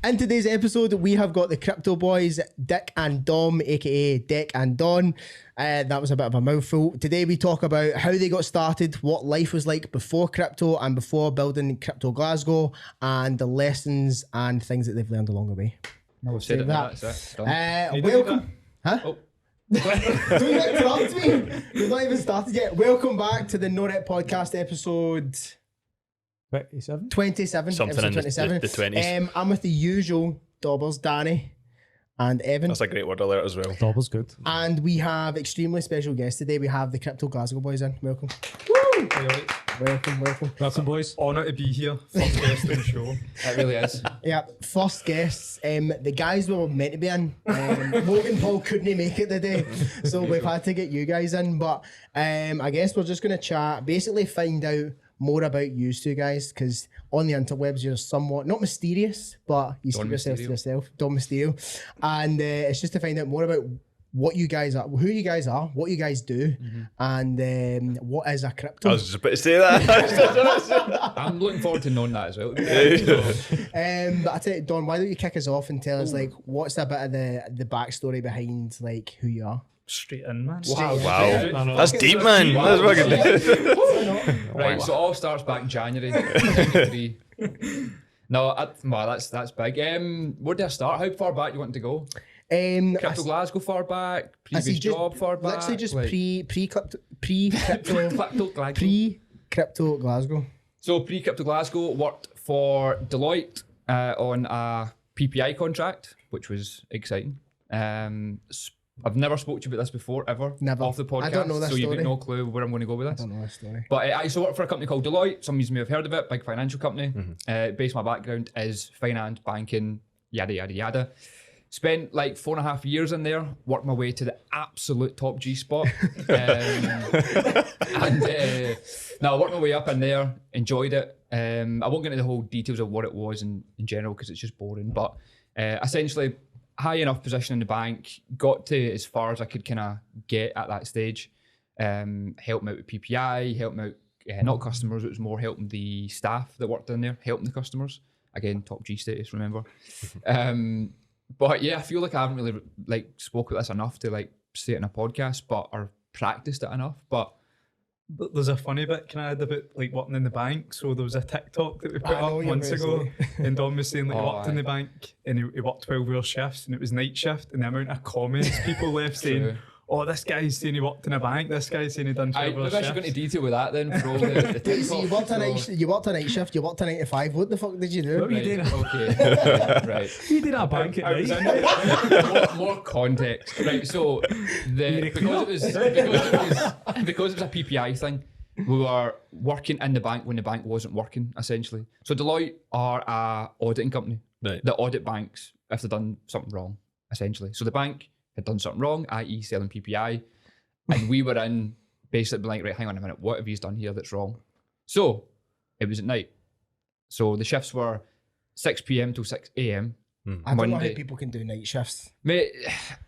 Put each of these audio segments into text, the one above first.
In today's episode, we have got the crypto boys, Dec and Dom, aka Dec and Don. That was a bit of a mouthful. Today we talk about how they got started, what life was like before crypto and before building Crypto Glasgow, and the lessons and things that they've learned along the way. No, we've said it. That's it. Welcome. Huh? Oh. Don't interrupt me. We've not even started yet. Welcome back to the No Rep Podcast episode 27. Something in the 20s. I'm with the usual Dobbers, Danny and Evan. That's a great word alert as well. Dobbers good. And we have extremely special guests today. We have the Crypto Glasgow boys in. Welcome. Woo! Welcome boys. Honour to be here. First guest on the show. It really is. Yeah, first guests. The guys we were meant to be in. Logan Paul couldn't make it today, so we've had to get you guys in. But I guess we're just going to chat, basically find out more about you two guys, because on the interwebs you're somewhat, not mysterious, but you keep yourself to yourself. Don Mysterio. And it's just to find out more about what you guys are, who you guys are, what you guys do, and what is a crypto. I was just about to say that. I'm looking forward to knowing that as well. But I tell you, Don, why don't you kick us off and tell us, like, what's a bit of the backstory behind, like, who you are? Straight in, man. Wow. That's deep, man. That's fucking deep. Right, so it all starts back in January 2023. No, that's big. Where did I start? How far back do you want to go? Crypto Glasgow far back? Previous job far back? Literally just like, pre-crypto Glasgow. So pre-crypto Glasgow, worked for Deloitte on a PPI contract, which was exciting. I've never spoke to you about this before, ever. Never. Off the podcast. I don't know this so story. You've got no clue where I'm going to go with this. I don't know this story. But I used to work for a company called Deloitte. Some of you may have heard of it. Big financial company. Based my background is finance, banking, yada, yada, yada. Spent like 4.5 years in there. Worked my way to the absolute top G spot. I worked my way up in there. Enjoyed it. I won't get into the whole details of what it was in general because it's just boring. But essentially, high enough position in the bank, got to as far as I could kind of get at that stage. Helped me out with PPI, helped me out, not customers, it was more helping the staff that worked in there, helping the customers. Again, top G status, remember. But yeah, I feel like I haven't really like spoke about this enough to like say it in a podcast, or practiced it enough. But there's a funny bit, can I add about like working in the bank? So there was a TikTok that we put up months ago, and Don was saying like he worked in the bank and he worked 12-hour shifts and it was night shift, and the amount of comments people left saying, oh, this guy's saying he worked in a bank, this guy's saying he done 12-hour shifts. Maybe I should go into detail with that then for all the TikTok. So you worked a night shift, you worked a 9 to 5, what the fuck did you do? What were you doing? Okay, right. You did a bank at night. More context, right? So because it was a PPI thing, we were working in the bank when the bank wasn't working, essentially. So Deloitte are a auditing company. Right. That audit banks if they've done something wrong, essentially. So the bank had done something wrong, i.e. selling PPI, and we were in basically being like, right, hang on a minute, what have you done here that's wrong? So it was at night. So the shifts were 6 p.m. till 6 a.m. I don't know how people can do night shifts. Mate,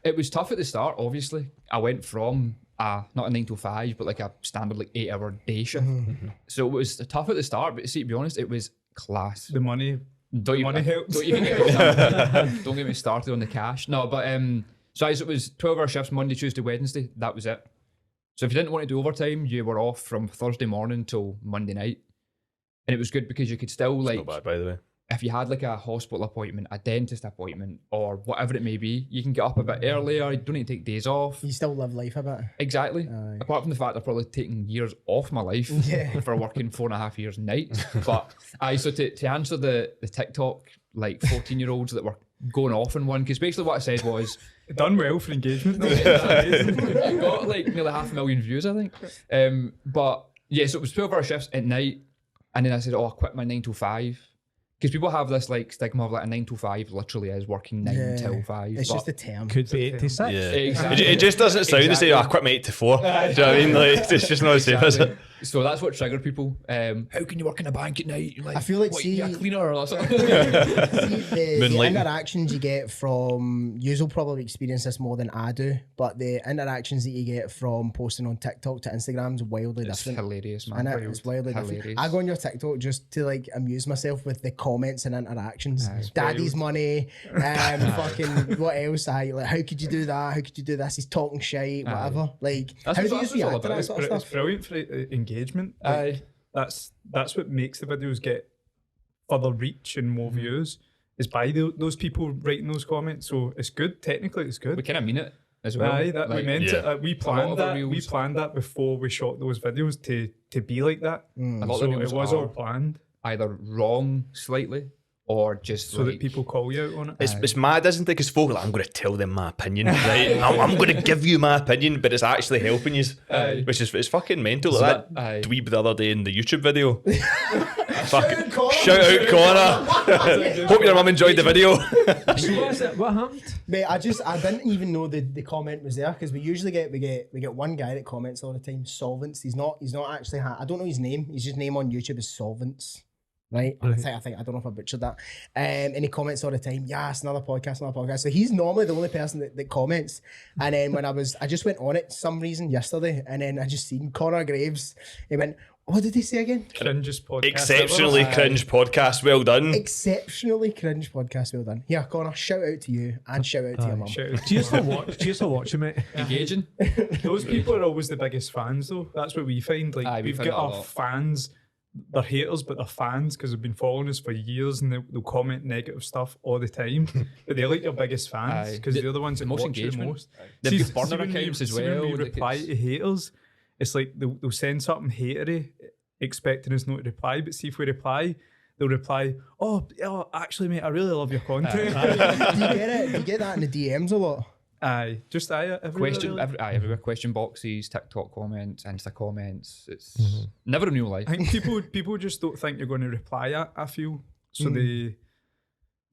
it was tough at the start, obviously. I went from not a 9 to 5, but like a standard like 8-hour day shift. So it was tough at the start, but see, to be honest, it was class. The money helps. Don't get me started on the cash. No, but so it was 12-hour shifts, Monday, Tuesday, Wednesday. That was it. So if you didn't want to do overtime, you were off from Thursday morning till Monday night. And it was good because you could still like... Not bad, by the way. If you had like a hospital appointment, a dentist appointment, or whatever it may be, you can get up a bit earlier. You don't need to take days off. You still live life a bit. Exactly. Apart from the fact I've probably taken years off my life for working 4.5 years nights. But so to answer the TikTok like 14-year-olds that were going off in one, because basically what I said was... Done well for engagement. It got like nearly 500,000 views, I think. But yeah, so it was 12-hour shifts at night, and then I said, I quit my 9 to 5. Because people have this like stigma of like a 9 to 5 literally is working 9 till 5. It's just a term. Could be 8 to 6. Yeah. Exactly. It just doesn't sound to say, I quit my 8 to 4. Do you know what I mean? Like, it's just not the same, is it? So that's what triggered people. How can you work in a bank at night? You're like, I feel like, what, see- you a cleaner or something? See, the Moonlighting. interactions you get from, you'll probably experience this more than I do, but the interactions that you get from posting on TikTok to Instagram is wildly It's different. hilarious, man. And it's wildly different. Hilarious. I go on your TikTok just to like amuse myself with the comments and interactions. Daddy's money, fucking what else? Like, how could you do that? How could you do this? He's talking shit, whatever. Like, That's how what- do you that's what it's all react to about. that sort of It's stuff? brilliant for engagement. Like, that's what makes the videos get further reach and more views, is by those people writing those comments. So it's good. Technically, it's good. We kind of mean it as well. Aye, that we Like, meant it. We a lot planned of our that. We reels- planned that before we shot those videos to be like that. a lot of So the it reels was all are planned, either wrong slightly or just so like, that people call you out on it. It's mad, isn't it? Because folk are like, I'm going to tell them my opinion, right? I'm going to give you my opinion, but it's actually helping you, which is it's fucking mental. So Like that- aye. that dweeb the other day in the YouTube video. Fucking shout out, Connor. Hope your mum enjoyed the video. What happened? Mate, I didn't even know the comment was there, because we usually get one guy that comments all the time, Solvents. He's not actually I don't know his name. His just name on YouTube is Solvents. Right? I think I don't know if I butchered that. And he comments all the time, yeah, it's another podcast. So he's normally the only person that comments. And then when I just went on it some reason yesterday, and then I just seen Connor Graves. He went, what did he say again? Cringeest podcast Exceptionally ever. cringe podcast. Well done. Exceptionally cringe podcast. Well done. Yeah, Connor, shout out to you and shout out to your mum. Shout out. Do you still watch it, mate? engaging. Those people are always the biggest fans, though. That's what we find. Like, Aye, we we've find got that a our lot. fans. They're haters, but they're fans because they've been following us for years, and they'll comment negative stuff all the time. But they're like your biggest fans Aye. because they're the ones that most watch you the engagement. most. They've See- got see burner when you- accounts as see when well, we like reply it's- to haters, it's like they'll send something hatery, expecting us not to reply. But see if we reply, they'll reply, "Oh, actually, mate, I really love your content." Do you get it? Do you get that in the DMs a lot? Aye, just everywhere, Question really. everywhere, question boxes, TikTok comments, Insta comments. It's never in real life. I think people just don't think you're going to reply. I feel so they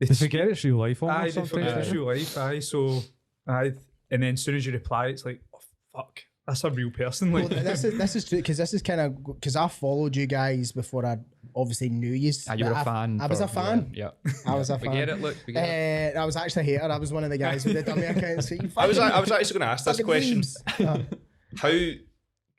They forget it's real life Aye, almost they sometimes. forget it's don't real life. Aye, so aye, and then as soon as you reply, it's like, oh fuck, that's a real person. Like, Well, this is true, because this is kind of because I followed you guys before I obviously knew you. You were a fan. I was a fan. Yeah. I was a We fan. get it. Look, we get it. I was actually a hater. I was one of the guys with the dummy accounts. So you I was fucking- actually going to ask this fucking question. memes.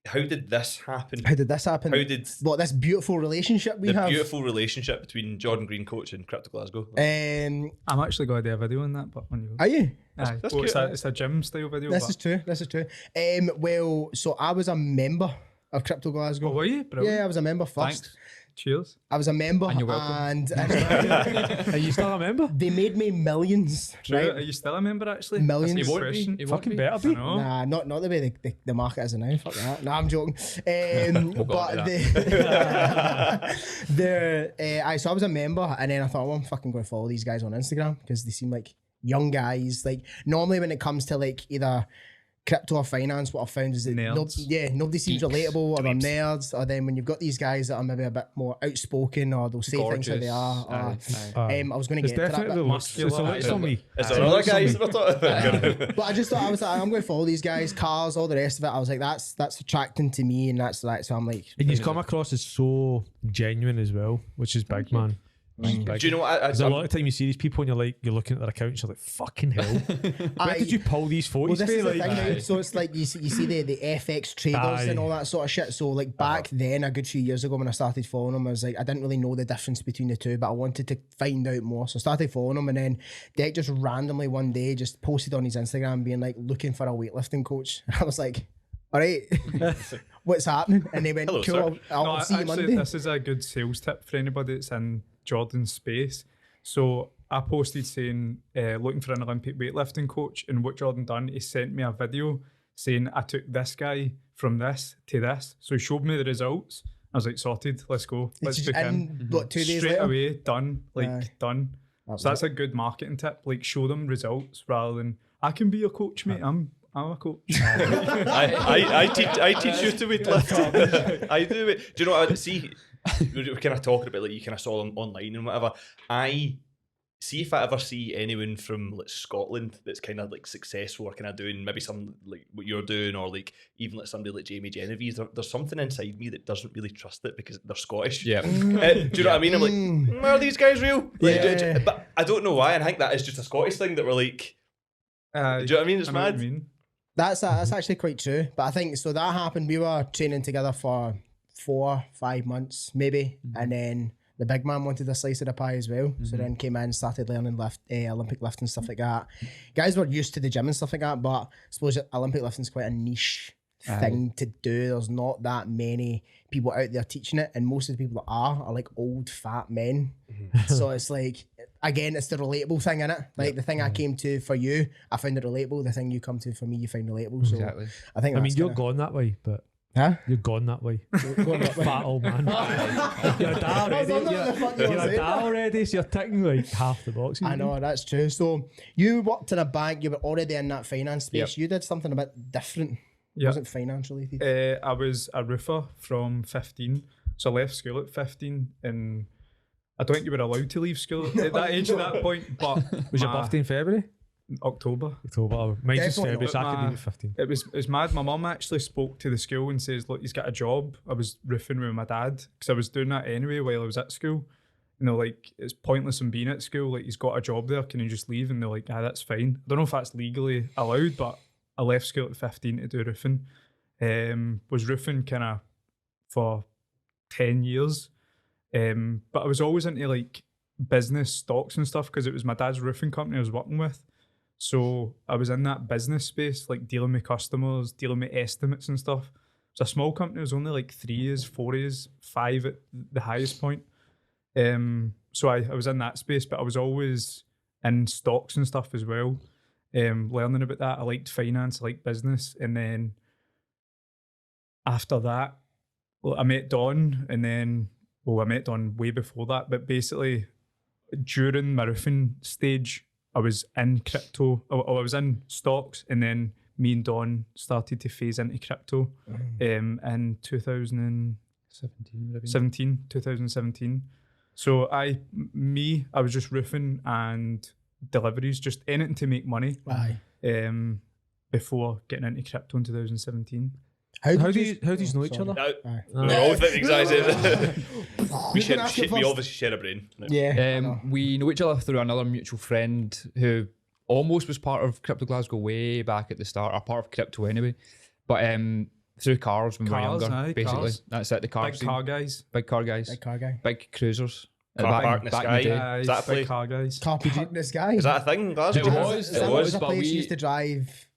How did this happen? How did this happen? How did What, this beautiful relationship we the have? beautiful relationship between Jordan Green coach and Crypto Glasgow? I'm actually going to do a video on that, but when you Are you? aye, that's well, cute, it's a gym style video. This but, is true. This is true. Well, so I was a member of Crypto oh, Glasgow. were you? Brilliant. Yeah, I was a member first. Thanks. Cheers. I was a member, And you're welcome. and Are you still a member? they made me millions. True. Right? Are you still a member actually? Millions. That's a He good won't be. question. He won't Fucking be. better I be. know. Nah, not the way the market is now. Fuck that. Nah, I'm joking. go But on so I was a member, and then I thought, well, I'm fucking going to follow these guys on Instagram because they seem like young guys. Like normally when it comes to like either crypto or finance, what I found is that Nerds. nobody seems Geeks. relatable, or they're nerds, or then when you've got these guys that are maybe a bit more outspoken, or they'll say things how they are. Aye, Or, aye. I was going to It's get into that definitely bit. muscular. It's a little somebody. Is there other guys that we're talking about? But I just thought, I was like, I'm going to follow these guys, cars, all the rest of it. I was like, that's attracting to me, and that's like, so I'm like, And you come across as so genuine as well, which is big, man. Do you know what? There's a lot of time you see these people and you're looking at their accounts, you're like, fucking hell. Where did you pull these well, photos this is from? the Like, thing, right? So it's like you see the FX traders Aye. and all that sort of shit. So like back then, a good few years ago when I started following them, I was like, I didn't really know the difference between the two, but I wanted to find out more. So I started following them, and then Dec just randomly one day just posted on his Instagram being like looking for a weightlifting coach. I was like, all right, what's happening? And they went, Hello, cool, sir. I'll No, see you actually, Monday. this is a good sales tip for anybody that's in Jordan's space. So I posted saying, looking for an Olympic weightlifting coach, and what Jordan done, he sent me a video saying I took this guy from this to this. So he showed me the results. I was like, sorted, let's go. Let's book in. And what, 2 days Straight later? away, done. Like, Aye. done. So that's a good marketing tip. Like, show them results rather than, I can be your coach, mate. I'm a coach. I teach you to weightlift. I do it. Do you know what? See, we were kind of talking about like you kind of saw them online and whatever. I see if I ever see anyone from like Scotland that's kind of like successful or kind of doing maybe some like what you're doing, or like even like somebody like Jamie Genovese, there's something inside me that doesn't really trust it because they're Scottish. Yeah. Do you know what I mean? I'm like, are these guys real? Like, Yeah. but I don't know why. And I think that is just a Scottish thing that we're like, do you know what I mean? It's I know what mad. you mean. That's actually quite true. But I think so that happened. We were training together for 4-5 months maybe, and then the big man wanted a slice of the pie as well. So then came in, started learning Olympic lifting, stuff like that. Guys were used to the gym and stuff like that, but I suppose Olympic lifting is quite a niche thing to do. There's not that many people out there teaching it, and most of the people that are like old fat men. So it's like, again, it's the relatable thing, innit? Like the thing I came to for you, I found it relatable. The thing you come to for me, you find relatable. So Exactly. I think I mean, that's you're kinda- gone that way, but Huh? you're gone that way. Going that way. Fat old man. You're a dad I was already. wondering what the fuck you You're were a saying. dad already, so you're ticking like half the boxes. I know, that's true. So you worked in a bank, you were already in that finance space. Yep. You did something a bit different. It Yeah. wasn't finance related. I was a roofer from 15, so I left school at 15, and I don't think you were allowed to leave school at that age at that point. But Was your birthday in February? October. October. Mine's just Definitely February, so I not. could leave at 15. It's mad. My mum actually spoke to the school and says, "Look, he's got a job." I was roofing with my dad because I was doing that anyway while I was at school. You know, like it's pointless in being at school. Like he's got a job there. Can you just leave? And they're like, "Ah, that's fine." I don't know if that's legally allowed, but I left school at 15 to do roofing. Was roofing kind of for 10 years. But I was always into like business stocks and stuff because it was my dad's roofing company I was working with. So I was in that business space, like dealing with customers, dealing with estimates and stuff. It's a small company. It was only like 3 years, 4 years, 5 at the highest point. So I was in that space, but I was always in stocks and stuff as well. Learning about that. I liked finance, I liked business. And then after that, I met Don, and then, I met Don way before that, but basically during my roofing stage, I was in crypto, I was in stocks, and then me and Don started to phase into crypto in 2017. So I was just roofing and deliveries, just anything to make money. Aye. Before getting into crypto in 2017. How do you know each Sorry. other? Aye. We're all thinking exactly. we can ask it we first. obviously share a brain. Yeah. I know. We know each other through another mutual friend who almost was part of Crypto Glasgow way back at the start, or part of crypto anyway. But through cars when we were Cars, younger, aye, basically. cars. That's it, the car Big scene. car guys. Big car guys. Big car guy. Big cruisers. Car park in the back sky. day. Aye, Is that a big place? car guys. Car park this guy. Is that a thing in Glasgow? It was. Is that It what was, the but place we you used to drive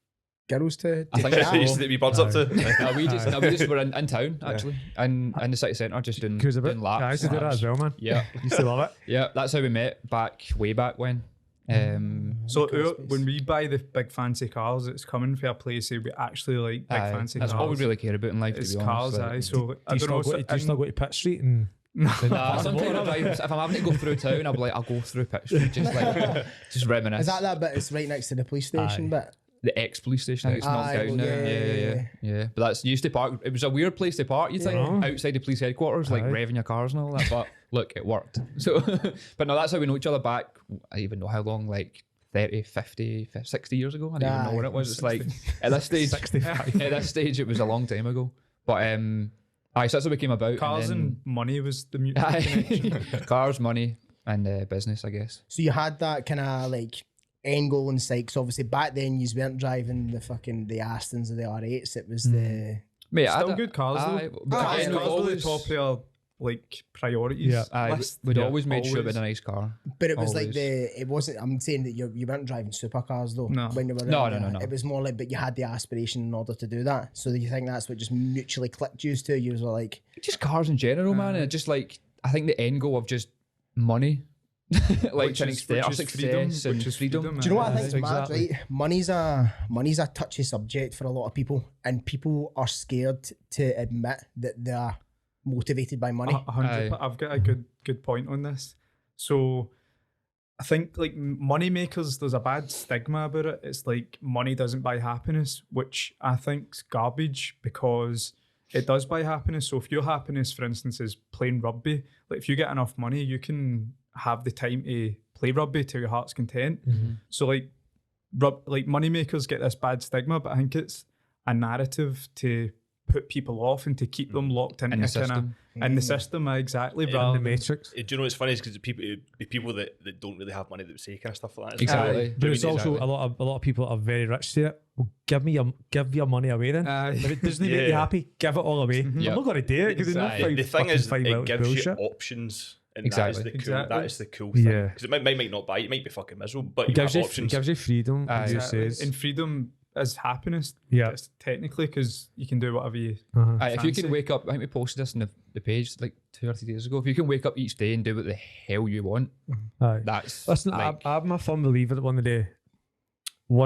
girls to? I think That's so. what you used to be birds up to. No, we just were in town actually, in the city centre, just doing Cruise a bit. doing laps. I used to do that as well, man. Yeah, Used to love it. yeah, that's how we met way back when. So Car space. when we buy the big fancy cars, it's coming from a place where we actually like big Aye, fancy that's cars. all we really care about in life. It's to be honest. cars, like. aye. So I Do you don't know. still go to Pitt Street and Nah, sometimes I drive, if I'm having to go through town, I'll be like, I'll go through Pitt Street, just like, just reminisce. Is that bit? It's right next to the police station bit. The ex-police station? I think it's knocked Aye, down well, now. Yeah. But that's used to park. It was a weird place to park. You think outside the police headquarters, like Aye. revving your cars and all that. But look, it worked. So, but no, that's how we know each other back. I even know how long, like 30, 50, 60 years ago. I don't even know when it was. It's like at this stage, 65. at this stage, it was a long time ago. But aye, so that's how we came about. Cars and money was the mutual connection. cars, money, and business, I guess. So you had that kind of like end goal in sight. 'Cause obviously back then you weren't driving the Astons or the R8s. It was the Mate, I Still had a- good cars aye, though. but Aye, we've Cars were the always- top of your like priorities. Yeah. aye, list. we'd Yeah, always made sure we always. had a nice car. But it was like Always. it wasn't. I'm saying that you weren't driving supercars though. No. When you were No, in, no. It was more like, but you had the aspiration in order to do that. So you think that's what just mutually clicked you to? You were like, Just cars in general, man. And just like, I think the end goal of just money, like Which trying is- to which our is success freedom, and which is freedom. freedom, do you know what I aye. think is exactly. mad? Right, money's a touchy subject for a lot of people, and people are scared to admit that they are motivated by money. 100. Aye. I've got a good point on this. So I think like money makers, there's a bad stigma about it. It's like money doesn't buy happiness, which I think's garbage because it does buy happiness. So if your happiness, for instance, is playing rugby, like if you get enough money, you can have the time to play rugby to your heart's content. So like moneymakers get this bad stigma, but I think it's a narrative to put people off and to keep them locked into In the kind of system. in the system, exactly. Yeah, rather the than- Matrix. Do you know what's funny is because people that don't really have money that would say kind of stuff like that. Exactly. But it's also Exactly. a lot of people are very rich to it. Well, give your money away then. If it doesn't make you Yeah. happy, give it all away. Yeah. I'm not going to do it because Exactly. The thing is, it gives you options. And Exactly. that is the cool thing. Yeah. Because it might not buy it, might be fucking miserable, but It you have gives you, options. gives you freedom, as you Exactly. says. And freedom is happiness. Yeah. It's technically, because you can do whatever you. If you Fancy. can wake up, I think we posted this on the page like 2 or 3 days ago. If you can wake up each day and do what the hell you want, Aye. that's Listen, like, I'm a firm believer that one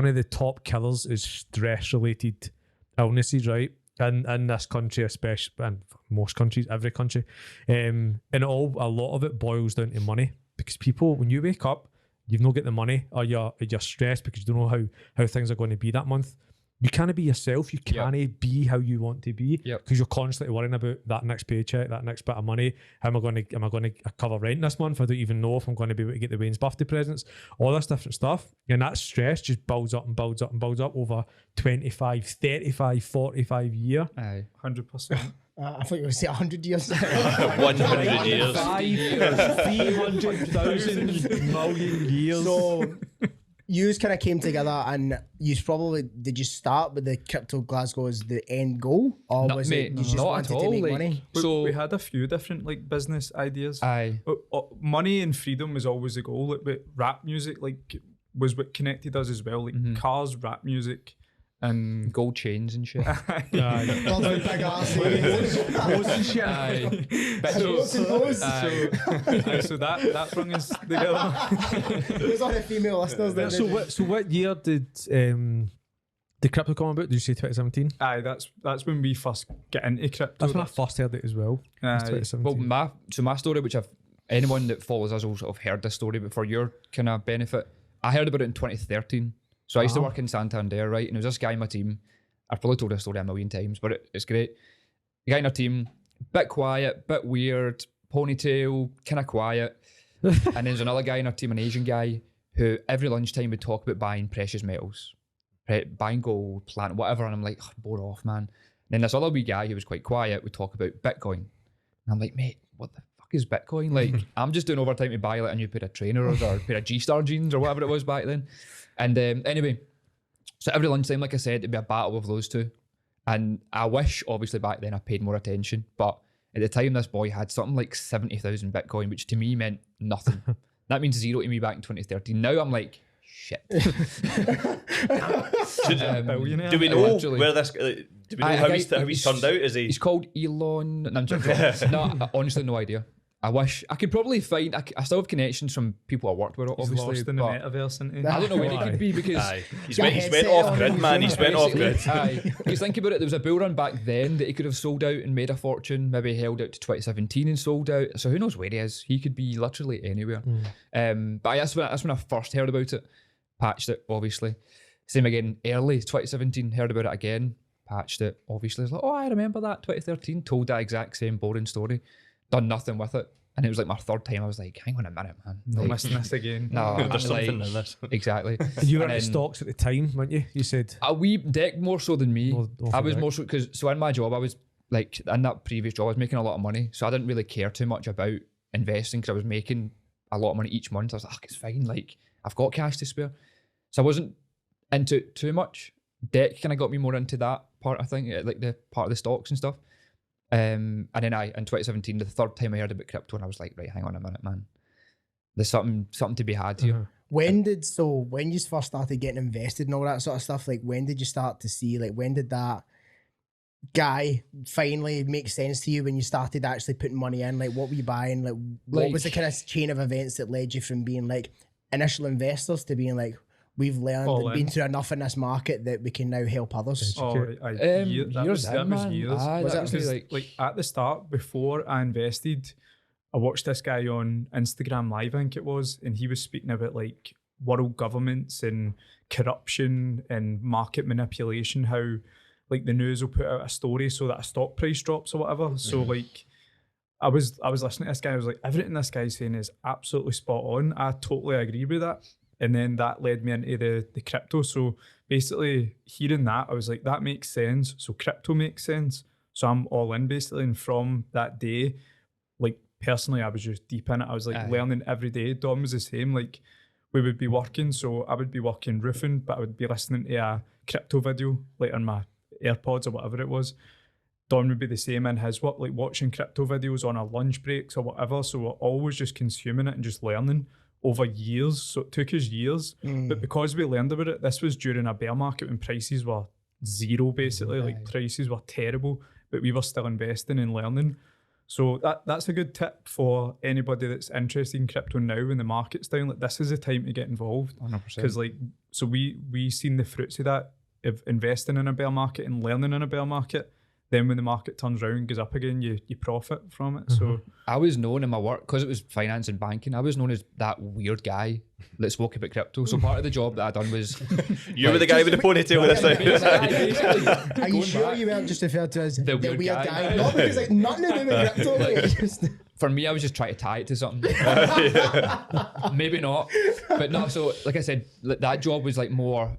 of the top killers is stress-related illnesses, right? And in this country, especially, and most countries, every country, and a lot of it boils down to money, because people, when you wake up, you've not got the money, or you're stressed because you don't know how things are going to be that month. You can't be yourself. You can't be how you want to be, because you're constantly worrying about that next paycheck, that next bit of money. How am I going to cover rent this month? I don't even know if I'm going to be able to get the Wayne's birthday presents. All this different stuff, and that stress just builds up and builds up and builds up over 25, 35, 45 years. aye. 100%. I thought you were going to say 100 years. 100 years. 5 years, 300,000 million years. So you kind of came together, and did you start with the Crypto Glasgow as the end goal, or No, was mate, it you just not wanted at to all, make like- money? So we had a few different like business ideas. aye. Money and freedom was always the goal. Like, but rap music was what connected us as well. Like cars, rap music, and Gold chains and shit. Girls with big asses. Aye. Rose and hose. so that brought us together. Who's on the female listeners there? So what year did the crypto come about? Did you say 2017? Aye, that's when we first get into crypto. That's when I first heard it as well. It was Aye. 2017. Well, my story, which anyone that follows us will sort of heard this story, but for your kind of benefit, I heard about it in 2013. So I used to work in Santander, right? And there was this guy in my team. I've probably told this story a million times, but it's great. The guy in our team, bit quiet, bit weird, ponytail, kind of quiet. And then there's another guy in our team, an Asian guy, who every lunchtime would talk about buying precious metals, buying gold, platinum, whatever. And I'm like, bored off, man. And then this other wee guy who was quite quiet would talk about Bitcoin. And I'm like, mate, what the fuck is Bitcoin? Like, I'm just doing overtime to buy like a new pair of trainers or a pair of G-Star jeans or whatever it was back then. And anyway, so every lunchtime, like I said, it'd be a battle of those two. And I wish, obviously, back then I paid more attention. But at the time, this boy had something like 70,000 Bitcoin, which to me meant nothing. That means zero to me back in 2013. Now I'm like, shit. Billionaire. Do we know Literally. where this? Do we know how he's turned out? Is he? He's called Elon. No, I'm joking. No, honestly, no idea. I wish I could probably find. I still have connections from people I worked with, He's obviously. lost in the but metaverse, isn't he? I don't know where he could be because. Aye. He's Got a went headset off on grid, and man. he's He's went off grid. Aye. Because think about it, there was a bull run back then that he could have sold out and made a fortune, maybe held out to 2017 and sold out. So who knows where he is? He could be literally anywhere. But that's when I first heard about it. Patched it, obviously. Same again, early 2017, heard about it again. Patched it, obviously. It's like, oh, I remember that, 2013. Told that exact same boring story. Done nothing with it. And it was like my third time. I was like, hang on a minute, man. I'm Like, missing this again. no, There's like, something in this. Exactly. You were And in the then- stocks at the time, weren't you? You said. A wee Dec more so than me. More I for was Dec. more so because in my job I was like in that previous job I was making a lot of money, so I didn't really care too much about investing because I was making a lot of money each month. I was like, it's fine, like I've got cash to spare, so I wasn't into it too much. Dec kind of got me more into that part, I think, like the part of the stocks and stuff. And then in 2017, the third time I heard about crypto, and I was like, right, hang on a minute, man. There's something to be had here. When you first started getting invested and all that sort of stuff, like when did you start to see, like when did that guy finally make sense to you when you started actually putting money in? Like what were you buying? Like what was the kind of chain of events that led you from being like initial investors to being like, we've learned All and been in. through enough in this market that we can now help others? Oh, Years that was in, years. man. Aye, Was that it? was Because, like at the start, before I invested, I watched this guy on Instagram Live, I think it was, and he was speaking about like world governments and corruption and market manipulation, how like the news will put out a story so that a stock price drops or whatever. So like I was listening to this guy. I was like, everything this guy's saying is absolutely spot on. I totally agree with that. And then that led me into the crypto. So basically, hearing that, I was like, that makes sense. So crypto makes sense. So I'm all in basically. And from that day, like personally, I was just deep in it. I was like learning every day. Dom was the same. Like we would be working. So I would be working roofing, but I would be listening to a crypto video like on my AirPods or whatever it was. Don would be the same in his work, like watching crypto videos on our lunch breaks or whatever. So we're always just consuming it and just learning over years. So it took us years. But because we learned about it, this was during a bear market when prices were zero, basically. Like prices were terrible, but we were still investing and learning. So that's a good tip for anybody that's interested in crypto now when the market's down. Like this is the time to get involved. 100%. Because like, so we seen the fruits of that, of investing in a bear market and learning in a bear market. Then when the market turns around and goes up again, you profit from it. So I was known in my work, because it was finance and banking, I was known as that weird guy that spoke about crypto. So part of the job that I done was... You were the guy with the ponytail this time. Are you sure you weren't just referred to as the weird guy? Not because like nothing to do with crypto. Like, just... For me, I was just trying to tie it to something. Maybe not. But no, so like I said, that job was like more...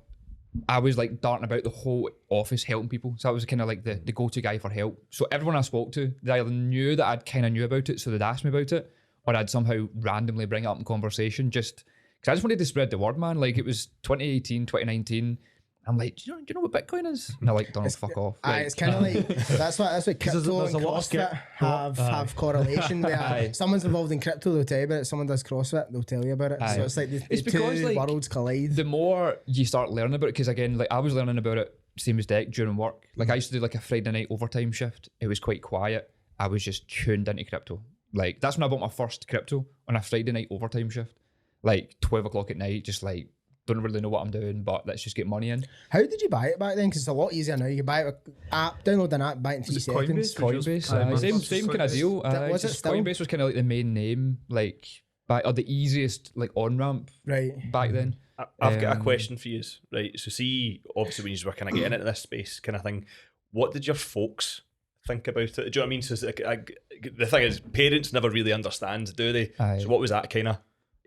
I was like darting about the whole office helping people. So I was kind of like the go-to guy for help. So everyone I spoke to, they either knew that I'd kind of knew about it, so they'd ask me about it, or I'd somehow randomly bring it up in conversation just because I just wanted to spread the word, man. Like it was 2018, 2019. I'm like, do you know what Bitcoin is? And they're like, don't fuck off. Like, it's kind of like, that's what crypto and CrossFit have correlation where someone's involved in crypto, they'll tell you about it. Someone does CrossFit, they'll tell you about it. So it's like the two worlds collide. The more you start learning about it, because again, like I was learning about it, same as Dec, during work. Like I used to do like a Friday night overtime shift. It was quite quiet. I was just tuned into crypto. Like that's when I bought my first crypto on a Friday night overtime shift. Like 12 o'clock at night, just like, don't really know what I'm doing, but let's just get money in. How did you buy it back then? Because it's a lot easier now. You can buy it with app, download an app, buy it in 3 seconds. Coinbase, same kind of deal. Was it still? Coinbase was kind of like the main name, like or the easiest like on ramp, right? Back then. I've got a question for you, right? So see, obviously when you were kind of getting into this space kind of thing, what did your folks think about it? Do you know what I mean? So the thing is, parents never really understand, do they? So what was that kind of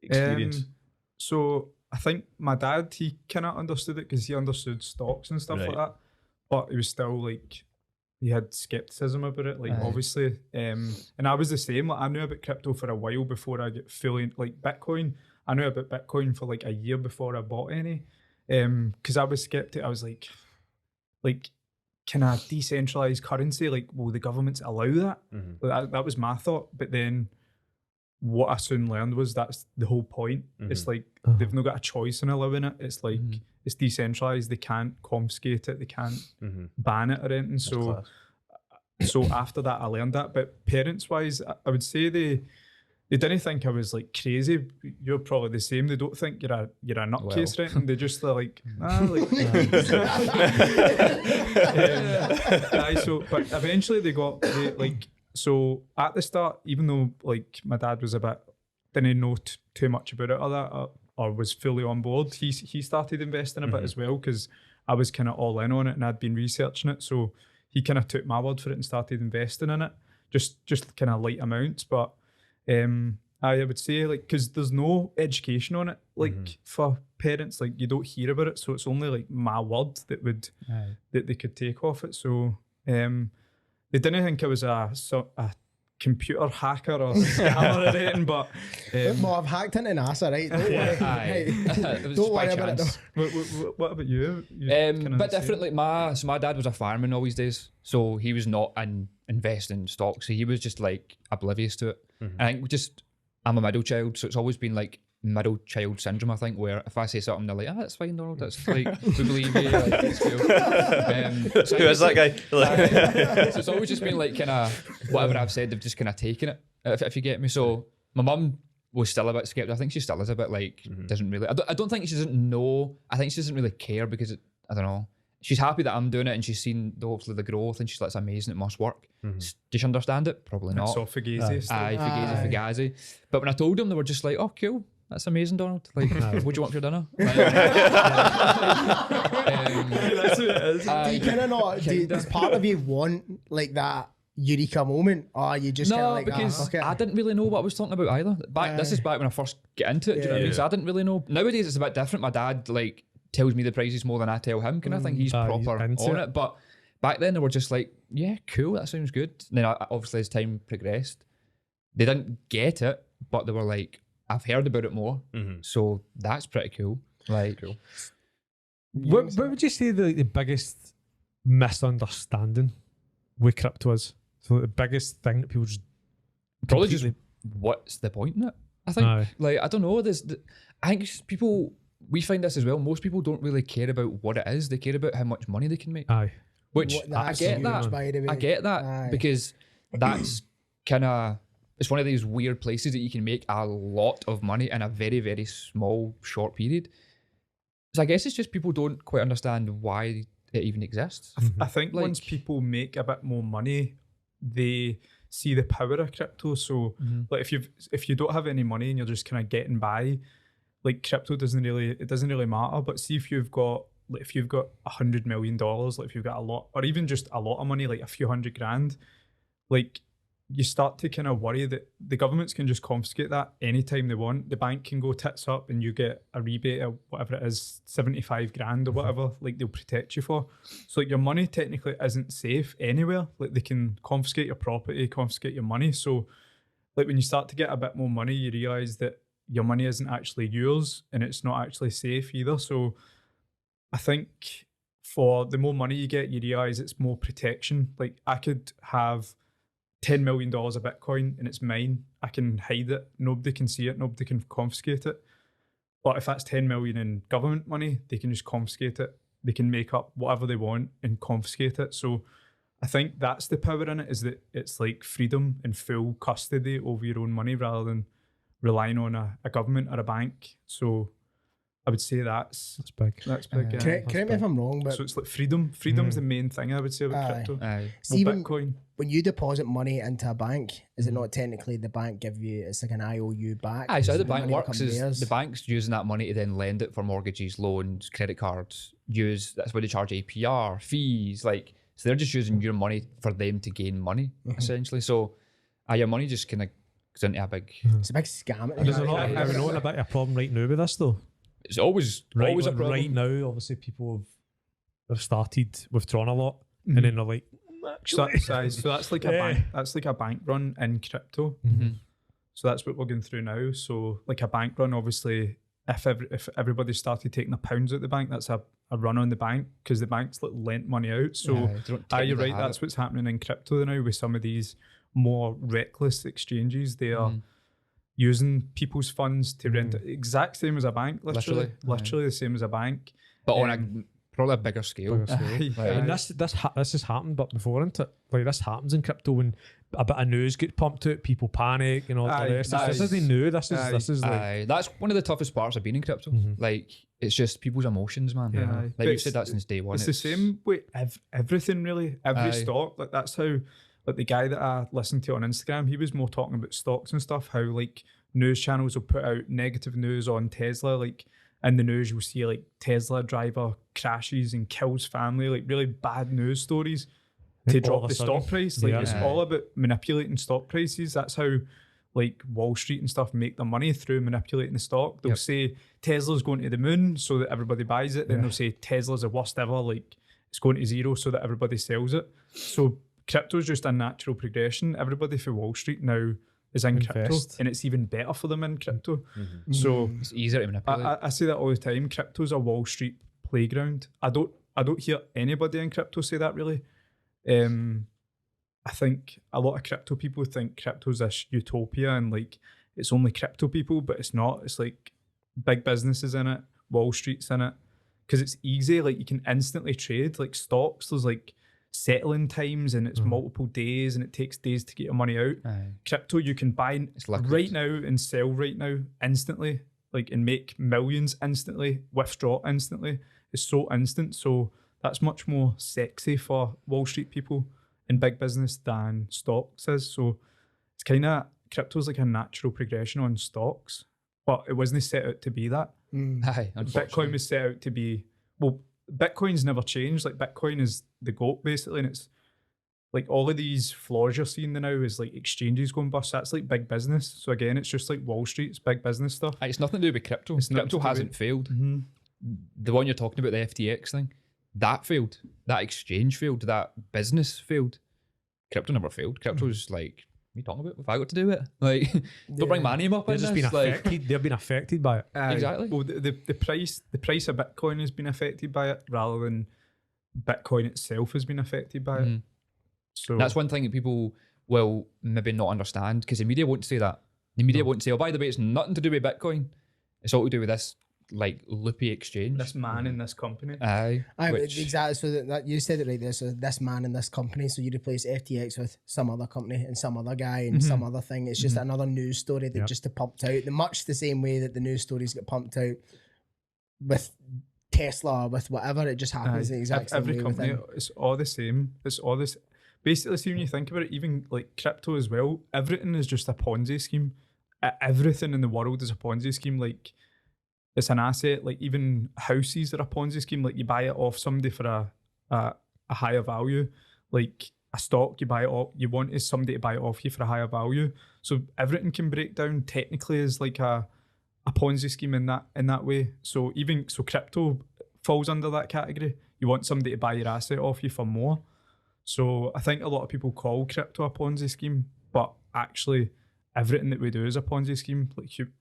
experience? So I think my dad, he kind of understood it because he understood stocks and stuff like that, but he was still like, he had skepticism about it, like obviously. And I was the same. Like I knew about crypto for a while before I get fully like Bitcoin. I knew about Bitcoin for like a year before I bought any, because I was skeptic. I was like, can a decentralized currency, like, will the governments allow that? Like, that was my thought. But then what I soon learned was that's the whole point. It's like they've not got a choice in allowing it. It's like it's decentralized. They can't confiscate it. They can't ban it or anything. So after that, I learned that. But parents wise, I would say they didn't think I was like crazy. You're probably the same. They don't think you're a nutcase or anything. They just like so. But eventually So at the start, even though like my dad was didn't know too much about it or that, or was fully on board, he started investing a bit as well because I was kind of all in on it and I'd been researching it. So he kind of took my word for it and started investing in it, just kind of light amounts. But I would say like because there's no education on it, like for parents, like you don't hear about it, so it's only like my word that they could take off it. So they didn't think I was a computer hacker or scammer or anything, but I've hacked into NASA, right? Don't worry, don't worry about it though. What about you? But differently, my dad was a fireman all these days, so he was not investing in stocks, so he was just like oblivious to it. I think I'm a middle child, so it's always been like middle child syndrome, I think, where if I say something, they're like, that's fine, Donald, that's like, we believe you, like, it's cool. So who is that guy? So it's always just been like kind of whatever I've said, they've just kind of taken it, if you get me. So my mum was still a bit skeptical. I think she still is a bit like, doesn't really, I don't think she doesn't know, I think she doesn't really care because I don't know. She's happy that I'm doing it and she's seen hopefully the growth and she's like, it's amazing, it must work. Does she understand it? Probably not. It's all fugazi. Fugazi. But when I told them, they were just like, oh, cool. That's amazing, Donald. Like, what do you want for your dinner? That's what it is. Do you kind of not? Does part of you want like that? eureka moment, or you just kind of No, like, because fuck it. I didn't really know what I was talking about either. This is back when I first get into it. Do you know what I mean? So I didn't really know. Nowadays it's a bit different. My dad like tells me the prices more than I tell him, kind of thing. He's proper into on it. But back then they were just like, yeah, cool, that sounds good. And then obviously as time progressed, they didn't get it, but they were like, I've heard about it more, so that's pretty cool. Like, What would you say the biggest misunderstanding with crypto is? So the biggest thing that people just probably just what's the point in it? I think, like, I don't know. I think people, we find this as well. Most people don't really care about what it is. They care about how much money they can make. Which I get that. I get that because that's kind of, it's one of these weird places that you can make a lot of money in a very, very small, short period. So I guess it's just people don't quite understand why it even exists. I think like, once people make a bit more money, they see the power of crypto. So like if you don't have any money and you're just kind of getting by, like crypto doesn't really matter. But see if you've got $100 million, like if you've got a lot, or even just a lot of money, like a few $100,000, like you start to kind of worry that the governments can just confiscate that anytime they want. The bank can go tits up and you get a rebate of whatever it is, 75 grand or whatever, like they'll protect you for. So like your money technically isn't safe anywhere. Like they can confiscate your property, confiscate your money. So like when you start to get a bit more money, you realise that your money isn't actually yours and it's not actually safe either. So I think for the more money you get, you realise it's more protection. Like I could have $10 million of Bitcoin and it's mine. I can hide it. Nobody can see it. Nobody can confiscate it. But if that's 10 million in government money, they can just confiscate it. They can make up whatever they want and confiscate it. So I think that's the power in it, is that it's like freedom and full custody over your own money rather than relying on a government or a bank. So I would say that's big. That's big. Yeah. Correct me if I'm wrong, but so it's like freedom. Freedom's the main thing I would say about crypto. See, Bitcoin. when you deposit money into a bank, is it not technically the bank give you, it's like an IOU back? So how the the bank money works becomes is theirs? the bank's using that money to then lend it for mortgages, loans, credit cards. That's why they charge APR, fees. Like, so they're just using your money for them to gain money, essentially. So your money just kind of goes into a big... It's a big scam. There's a lot of a bit of a problem right now with this though. It's always a problem. Right now, obviously, people have started withdrawing a lot, and then they're like, So that's like a bank. That's like a bank run in crypto. So that's what we're going through now. So like a bank run, obviously, if everybody started taking the pounds at the bank, that's a run on the bank because the bank's like lent money out. So you're right. That's what's happening in crypto now with some of these more reckless exchanges. They are using people's funds to rent it. Exact same as a bank, literally the same as a bank, but on a probably a bigger scale. And this has happened, but before, isn't it? Like this happens in crypto when a bit of news gets pumped out, people panic, and all the rest. This isn't new. This is like that's one of the toughest parts of being in crypto. Like it's just people's emotions, man. Like we've said that since day one. It's the same with everything, really. Every stock. Like that's how. Like the guy that I listened to on Instagram, he was more talking about stocks and stuff, how like news channels will put out negative news on Tesla. Like in the news, you'll see like Tesla driver crashes and kills family, like really bad news stories to drop the stock price. Like it's all about manipulating stock prices. That's how like Wall Street and stuff make their money, through manipulating the stock. They'll say Tesla's going to the moon so that everybody buys it. Then they'll say Tesla's the worst ever, like it's going to zero so that everybody sells it. So crypto is just a natural progression. Everybody for Wall Street now is in crypto, and it's even better for them in crypto. So it's easier to manipulate. I say that all the time. Crypto's a Wall Street playground. I don't hear anybody in crypto say that really. I think a lot of crypto people think crypto's this utopia and like it's only crypto people, but it's not. It's like big businesses in it, Wall Street's in it, because it's easy. Like you can instantly trade. Like stocks, there's like settling times and it's multiple days and it takes days to get your money out. Crypto, you can buy right now and sell right now instantly, like, and make millions instantly, withdraw instantly. It's so instant. So that's much more sexy for Wall Street people in big business than stocks is. So it's kind of, crypto's like a natural progression on stocks, but it wasn't set out to be that. Bitcoin was set out to be, well, Bitcoin's never changed. Like Bitcoin is the GOAT basically, and like all of these flaws you're seeing now is like exchanges going bust. That's like big business. So again, it's just like Wall Street. It's big business stuff. It's nothing to do with crypto. It's nothing Crypto to do hasn't with- failed. Mm-hmm. The one you're talking about, the FTX thing, that failed. That exchange failed. That business failed. Crypto never failed. Crypto's like, what are you talking about? If I got to do it, like, don't bring my name up. They've in just this. been affected. They've been affected by it. Exactly. Well, the price of Bitcoin has been affected by it rather than Bitcoin itself has been affected by it. So That's one thing that people will maybe not understand, because the media won't say that. The media won't say, oh, by the way, it's nothing to do with Bitcoin. It's all to do with this, like, loopy exchange. this man in this company. Aye. Aye, but which- exactly. So that you said it right there. So this man in this company. So you replace FTX with some other company and some other guy and some other thing. It's just another news story that just pumped out. Much the same way that the news stories get pumped out with Tesla, with whatever. It just happens the exact same Every way. company, within. it's all the same. It's all this. Basically, see, when you think about it, even like crypto as well, everything is just a Ponzi scheme. Everything in the world is a Ponzi scheme. Like, it's an asset. Like, even houses are a Ponzi scheme. Like, you buy it off somebody for a higher value. Like a stock, you buy it off. You want somebody to buy it off you for a higher value. So everything can break down technically as like a Ponzi scheme in that way. So crypto falls under that category. You want somebody to buy your asset off you for more. So I think a lot of people call crypto a Ponzi scheme, but actually everything that we do is a Ponzi scheme.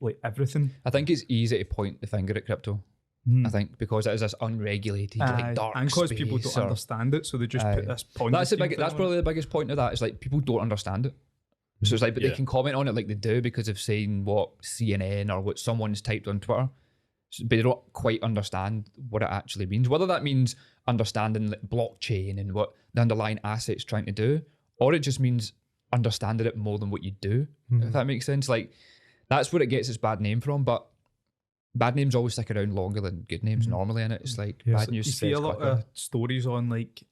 Like everything. I think it's easy to point the finger at crypto. I think because it is this unregulated, like, dark and because space. people don't or- understand it, so they just put this Ponzi That's the scheme big. thing That's on. probably the biggest point of that. Is like people don't understand it. So it's like, but they can comment on it like they do because of saying what CNN or what someone's typed on Twitter, but they don't quite understand what it actually means. Whether that means understanding like blockchain and what the underlying asset's trying to do, or it just means understanding it more than what you do. If that makes sense, like that's where it gets its bad name from. But bad names always stick around longer than good names normally, and it's like bad news. You see a lot of stories on like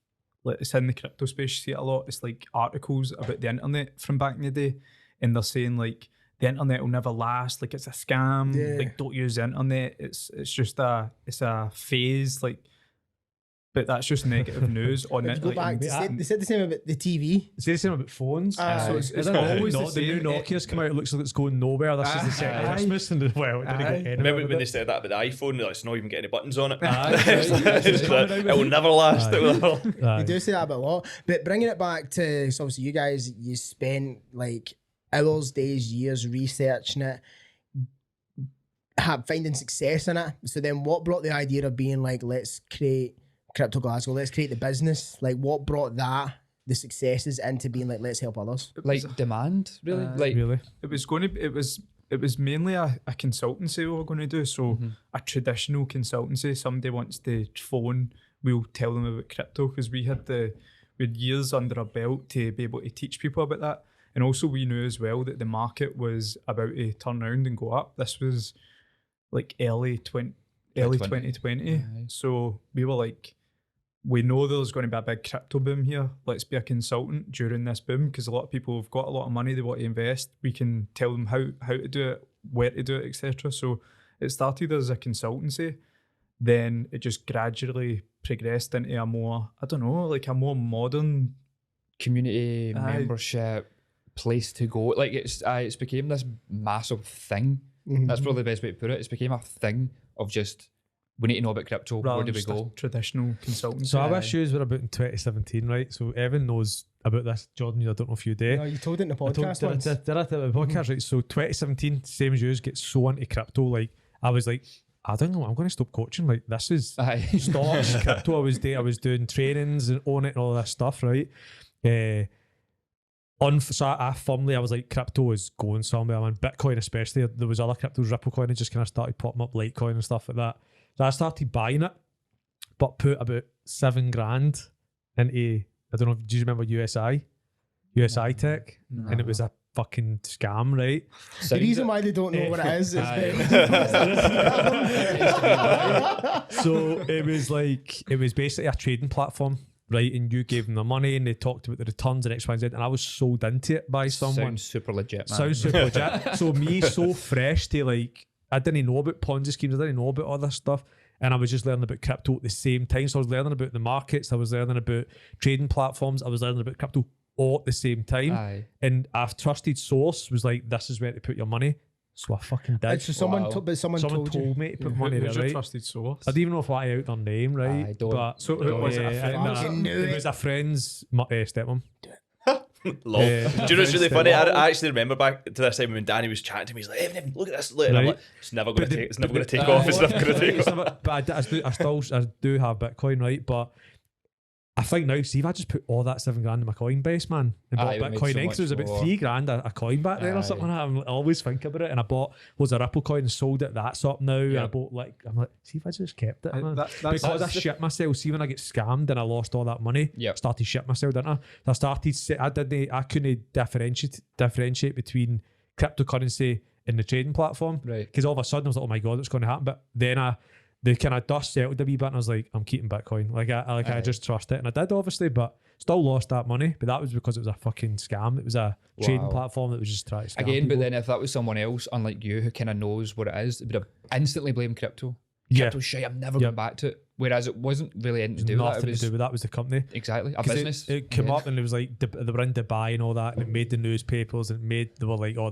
it's in the crypto space. You see it a lot. It's like articles about the internet from back in the day, and they're saying like the internet will never last. Like it's a scam. Yeah. Like don't use the internet. It's just a phase. Like, but that's just negative news on Let's it. go Like, back. They said the same about the TV. It's the same about phones. So it's Isn't it? always the The new same. Nokia's come out. It looks like it's going nowhere. This is the second Christmas, and well, it didn't get anywhere. Remember with when it. they said that about the iPhone? Like, it's not even got any buttons on it. It's It's like, it will never last. It will never. Aye. They do say that about a lot. But bringing it back to, so obviously you guys, you spent like hours, days, years researching it, finding success in it. So then what brought the idea of being like, let's create Crypto Glasgow, let's create the business? Like what brought the successes into being like, let's help others? like demand, really. Like Really? It was mainly a consultancy we were going to do. So a traditional consultancy. Somebody wants to phone, we'll tell them about crypto, because we had years under our belt to be able to teach people about that. And also we knew as well that the market was about to turn around and go up. This was like early 2020. So we were like, we know there's going to be a big crypto boom here. Let's be a consultant during this boom, because a lot of people have got a lot of money they want to invest. We can tell them how to do it, where to do it, etc. So it started as a consultancy, then it just gradually progressed into a more, I don't know, like a more modern. community Aye. membership place to go. Like it's became this massive thing. That's probably the best way to put it. It's became a thing of just, we need to know about crypto. rather Where do than we just a go? traditional consultancy. So our issues were about in 2017, right? So Evan knows about this. Jordan, I don't know if you do. No, you told it in the I told- podcast once. did I tell the podcast, right? So 2017, same as yours, get so into crypto. Like I was like, I don't know, I'm going to stop coaching. Like this is Aye. stocks, crypto. I was doing trainings and on it and all this stuff, right? So I firmly, I was like, crypto is going somewhere. I mean, Bitcoin especially. There was other cryptos, Ripplecoin, and just kind of started popping up, Litecoin and stuff like that. So I started buying it, but put about $7,000 into, I don't know, do you remember USI Tech? And it was a fucking scam, right? The reason why they don't know what it is So it was basically a trading platform, right? And you gave them the money and they talked about the returns and X, Y, and Z. And I was sold into it by someone. Sounds super legit, man. Sounds super legit. So me, so fresh to like, I didn't know about Ponzi schemes. I didn't know about all this stuff. and I was just learning about crypto at the same time. So I was learning about the markets, I was learning about trading platforms, I was learning about crypto all at the same time. Aye. And a trusted source was like, this is where to put your money. So I fucking did. So someone, Wow. someone Someone told you. told me to put money there, Who's your right? trusted source? I don't even know if I out their name, right? Aye, don't. But So who was it? A friend? Fucking knew it it. was a friend's stepmom. Lol. Do you know what's really funny? I actually remember back to this time when Danny was chatting to me. He's like, "Hey, look at this!" And I'm Right. like, "It's never going to take. It's never going to take Aye. off. It's never going to take off." But I do have Bitcoin, right? But I think now, see if I just put all that $7 grand in my Coinbase, man, and bought Aye, it would make Bitcoin so X, it was much about more. $3 a coin back then Aye. or something like that. I always think about it, and I bought was a Ripple coin and sold it. That's up now. And I Yeah. bought I'm like, see if I just kept it, man. That's Because I that's the- shit myself. See when I get scammed and I lost all that money, Yep. started shit myself, didn't I? I started. I couldn't differentiate between cryptocurrency and the trading platform. Right. Because all of a sudden I was like, oh my god, what's going to happen? But then the kind of dust settled a wee bit, and I was like, I'm keeping Bitcoin. I Aye. just trust it, and I did obviously, but still lost that money. But that was because it was a fucking scam. It was a trading Wow. platform that was just trying to scam Again, people. but then if that was someone else, unlike you, who kind of knows what it is, they would have instantly blamed crypto. Yeah. Crypto's shit, I'm never Yeah. going back to it. Whereas it wasn't really anything to do with that. nothing It was to do with that. Was the company. exactly a 'Cause business. It came Yeah. up and it was like they were in Dubai and all that, and it made the newspapers, and they were like, oh,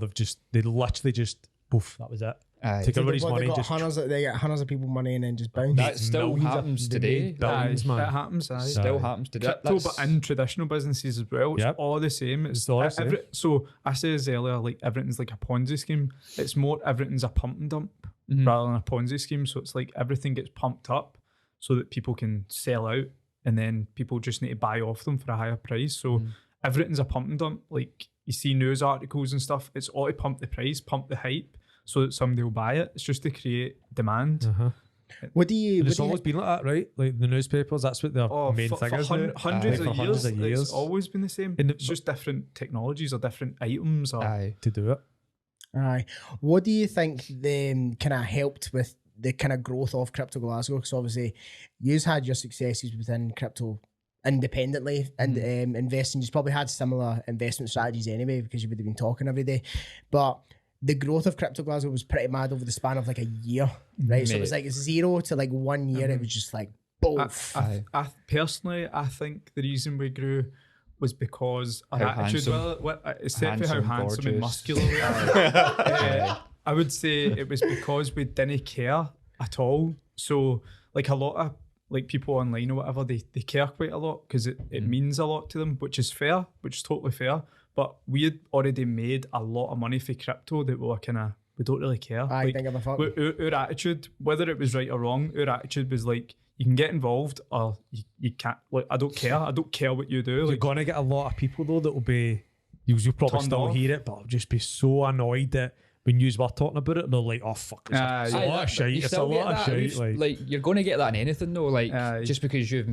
they literally just poof, that was it. Aye. Take So everybody's they money, got just they get hundreds of people money and then just bounce. That still millions of- happens they today. made billions, Aye, man. it happens. Aye. Still Aye. happens today. Crypto, but in traditional businesses as well, it's Yep. all the same. It's all the same. So I said earlier, like everything's like a Ponzi scheme. It's more everything's a pump and dump Mhm. rather than a Ponzi scheme. So it's like everything gets pumped up so that people can sell out, and then people just need to buy off them for a higher price. So everything's a pump and dump. Like you see news articles and stuff, it's all to pump the price, pump the hype, so that somebody will buy it. It's just to create demand. Uh-huh. What do you? And What it's do you always been like that, right? Like the newspapers, that's what their main for, thing is. for now. hundreds, Aye. of For years, hundreds of years. it's always been the same. And It's just different technologies or different items. Or Aye. To do it. Aye. What do you think kind of helped with the kind of growth of Crypto Glasgow? Because obviously, you've had your successes within crypto independently and investing. You've probably had similar investment strategies anyway because you would have been talking every day. But the growth of Crypto Glasgow was pretty mad over the span of like a year, right? So it was like 0 to like 1 year. It was just like both. I personally, I think the reason we grew was because our How attitude, handsome. except for how Handsome, handsome and gorgeous. muscular we are. I would say it was because we didn't care at all. So like a lot of like people online or whatever, they care quite a lot because it means a lot to them, which is fair, which is totally fair. But we had already made a lot of money for crypto that we were we don't really care. I Like, think of a fuck. our attitude, whether it was right or wrong, our attitude was like, you can get involved or you can't. Like, I don't care. I don't care what you do. You're Like, gonna get a lot of people though that will be you'll probably Turned still off. hear it, but I'll just be so annoyed that when you were talking about it, they're like, oh fuck, it's Aye. a lot of shit. It's a lot of shit. Like you're going to get that in anything though. Like Aye. just because you've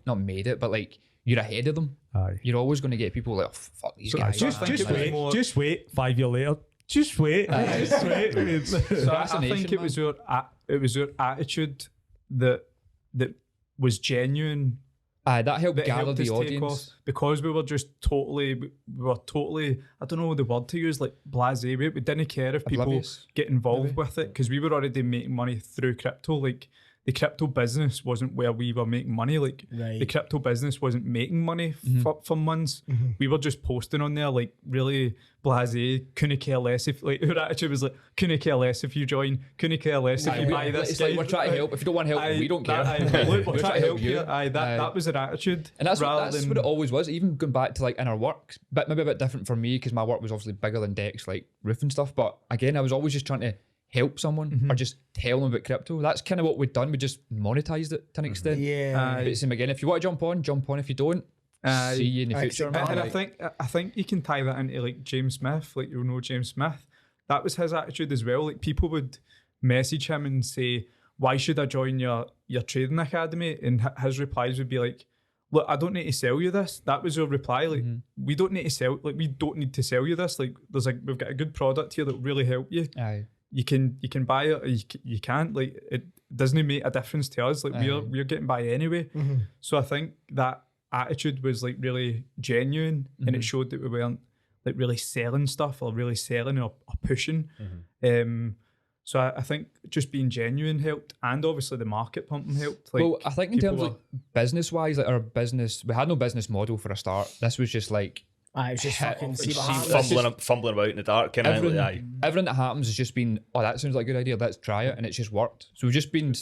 not made it, but like you're ahead of them. Aye. You're always going to get people like, oh, fuck these So guys. just- man." think it was more- Just wait. 5 years later, just wait. Just wait. so I Fascination, think it was your attitude that was genuine. Aye, that helped That gather helped the us take audience. off because we were totally, I don't know the word to use, like blasé. We didn't care if people Oblivious, get involved with it because we were already making money through crypto. Like the crypto business wasn't where we were making money. Like Right. the crypto business wasn't making money for months. We were just posting on there like really blasé, couldn't care less if like our attitude was like couldn't care less if you join, couldn't care less if Aye, you buy this. it's like we're trying to help. If you don't want to help, we don't care. Look, we're We're trying to help you. Aye, Aye. that was our attitude. And that's rather than what it always was. Even going back to like in our work, but maybe a bit different for me because my work was obviously bigger than Dec's like roofing stuff. But again, I was always just trying to help someone or just tell them about crypto. That's kind of what we'd done. We just monetized it to an extent. Yeah. Aye. But same again, if you want to jump on. If you don't, Aye. see you in the Aye, future. and man. And Like, I think you can tie that into like James Smith, like you'll know James Smith. That was his attitude as well. Like people would message him and say, "Why should I join your trading academy?" And his replies would be like, "Look, I don't need to sell you this." That was your reply. Like we don't need to sell. Like we don't need to sell you this. Like we've got a good product here that will really help you. aye. You can buy it or you can't. Like it doesn't make a difference to us. Like we're getting by anyway. So I think that attitude was like really genuine and it showed that we weren't like really selling stuff or really selling or pushing. So I think just being genuine helped, and obviously the market pumping helped. Like, well, I think in people terms of business-wise, like our business, we had no business model for a start. This was just like I was just fucking see what Just happens. fumbling about in the dark, kind of. everything that happens has just been, oh, that sounds like a good idea, let's try it, and it's just worked. So we've just been,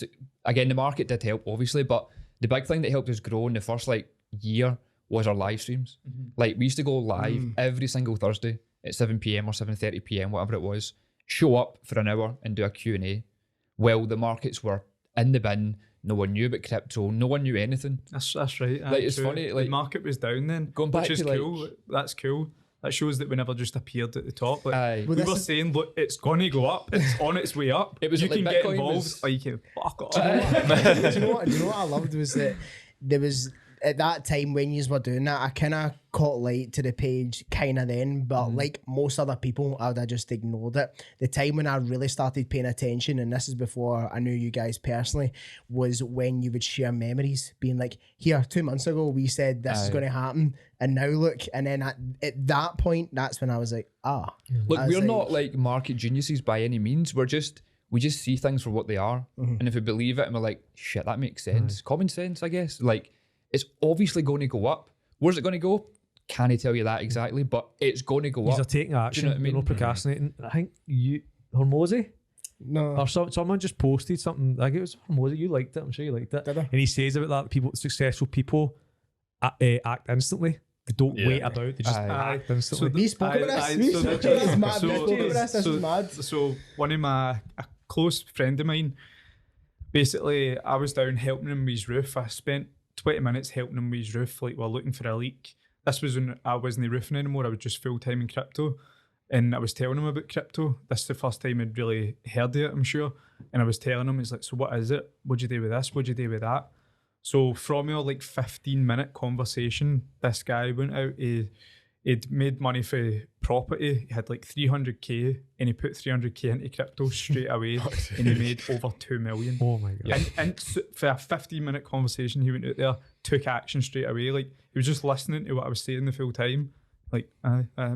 again, the market did help, obviously, but the big thing that helped us grow in the first like year was our live streams. Like we used to go live every single Thursday at 7 p.m. or 7:30 p.m, whatever it was, show up for an hour and do a Q&A. Well, the markets were in the bin. No one knew about crypto. No one knew anything. That's right. Like, it's true. funny, like, the market was down then, going back which is to, like, cool. That's cool. That shows that we never just appeared at the top. Like, Aye. we Well, were this is- saying, look, it's going to go up. It's on its way up. It was you like can get Bitcoin involved, was- or you can fuck off. Do you know what I loved was that there was at that time when you were doing that, I kind of caught light to the page kind of then, but like most other people, I would have just ignored it. The time when I really started paying attention, and this is before I knew you guys personally, was when you would share memories, being like, here, 2 months ago, we said this is Aye. going to happen, and now look. And then at that point, that's when I was like, Look, I was we're not like market geniuses by any means. We just see things for what they are. And if we believe it and we're like, shit, that makes sense. Common sense, I guess. Like, it's obviously going to go up. Where's it going to go? Can't tell you that exactly, but it's going to go These up. are taking action. what I mean? They're not procrastinating. I think you, Hormozy, no. or someone just posted something. I think it was Hormozy. You liked it. I'm sure you liked it. Did I? And he says about that people, successful people, act instantly. They don't wait about. They just Aye. act instantly. We spoke about this. Aye, We so spoke about that- this. Mad. so- We spoke about this. This so- is mad. So one of a close friend of mine, basically, I was down helping him with his roof. I spent 20 minutes helping him with his roof, like while looking for a leak. This was when I wasn't roofing anymore. I was just full time in crypto, and I was telling him about crypto. This is the first time I'd really heard of it, I'm sure. And I was telling him, he's like, "So what is it? What'd you do with this? What'd you do with that?" So from your like 15-minute conversation, this guy went out. He'd made money for property. He had like 300k, and he put 300k into crypto straight away, and he made over 2 million. Oh my god! And for a 15-minute conversation, he went out there, took action straight away. Like, he was just listening to what I was saying the full time. Like,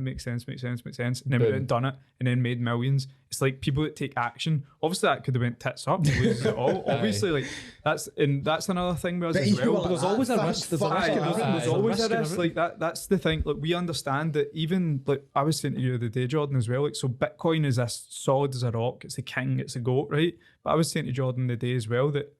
makes sense. And then went out and done it, and then made millions. It's like people that take action. Obviously, that could have went tits up and loses it all. Obviously, like that's another thing with us But as you were well. like there's that. always a Fuck, risk. There's a fuck, risk in aye. everything. There's always a risk like that. That's the thing. Like, we understand that. Even like I was saying to you the other day, Jordan, as well. Like, so Bitcoin is as solid as a rock. It's a king. It's a goat, right? But I was saying to Jordan the day as well that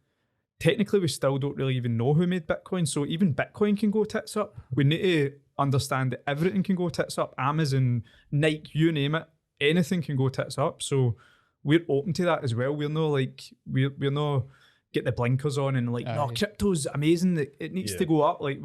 technically we still don't really even know who made Bitcoin. So even Bitcoin can go tits up. We need to understand that everything can go tits up. Amazon, Nike, you name it, anything can go tits up. So we're open to that as well. We're not like we're not get the blinkers on and like, no, crypto's amazing. It needs to go up. Like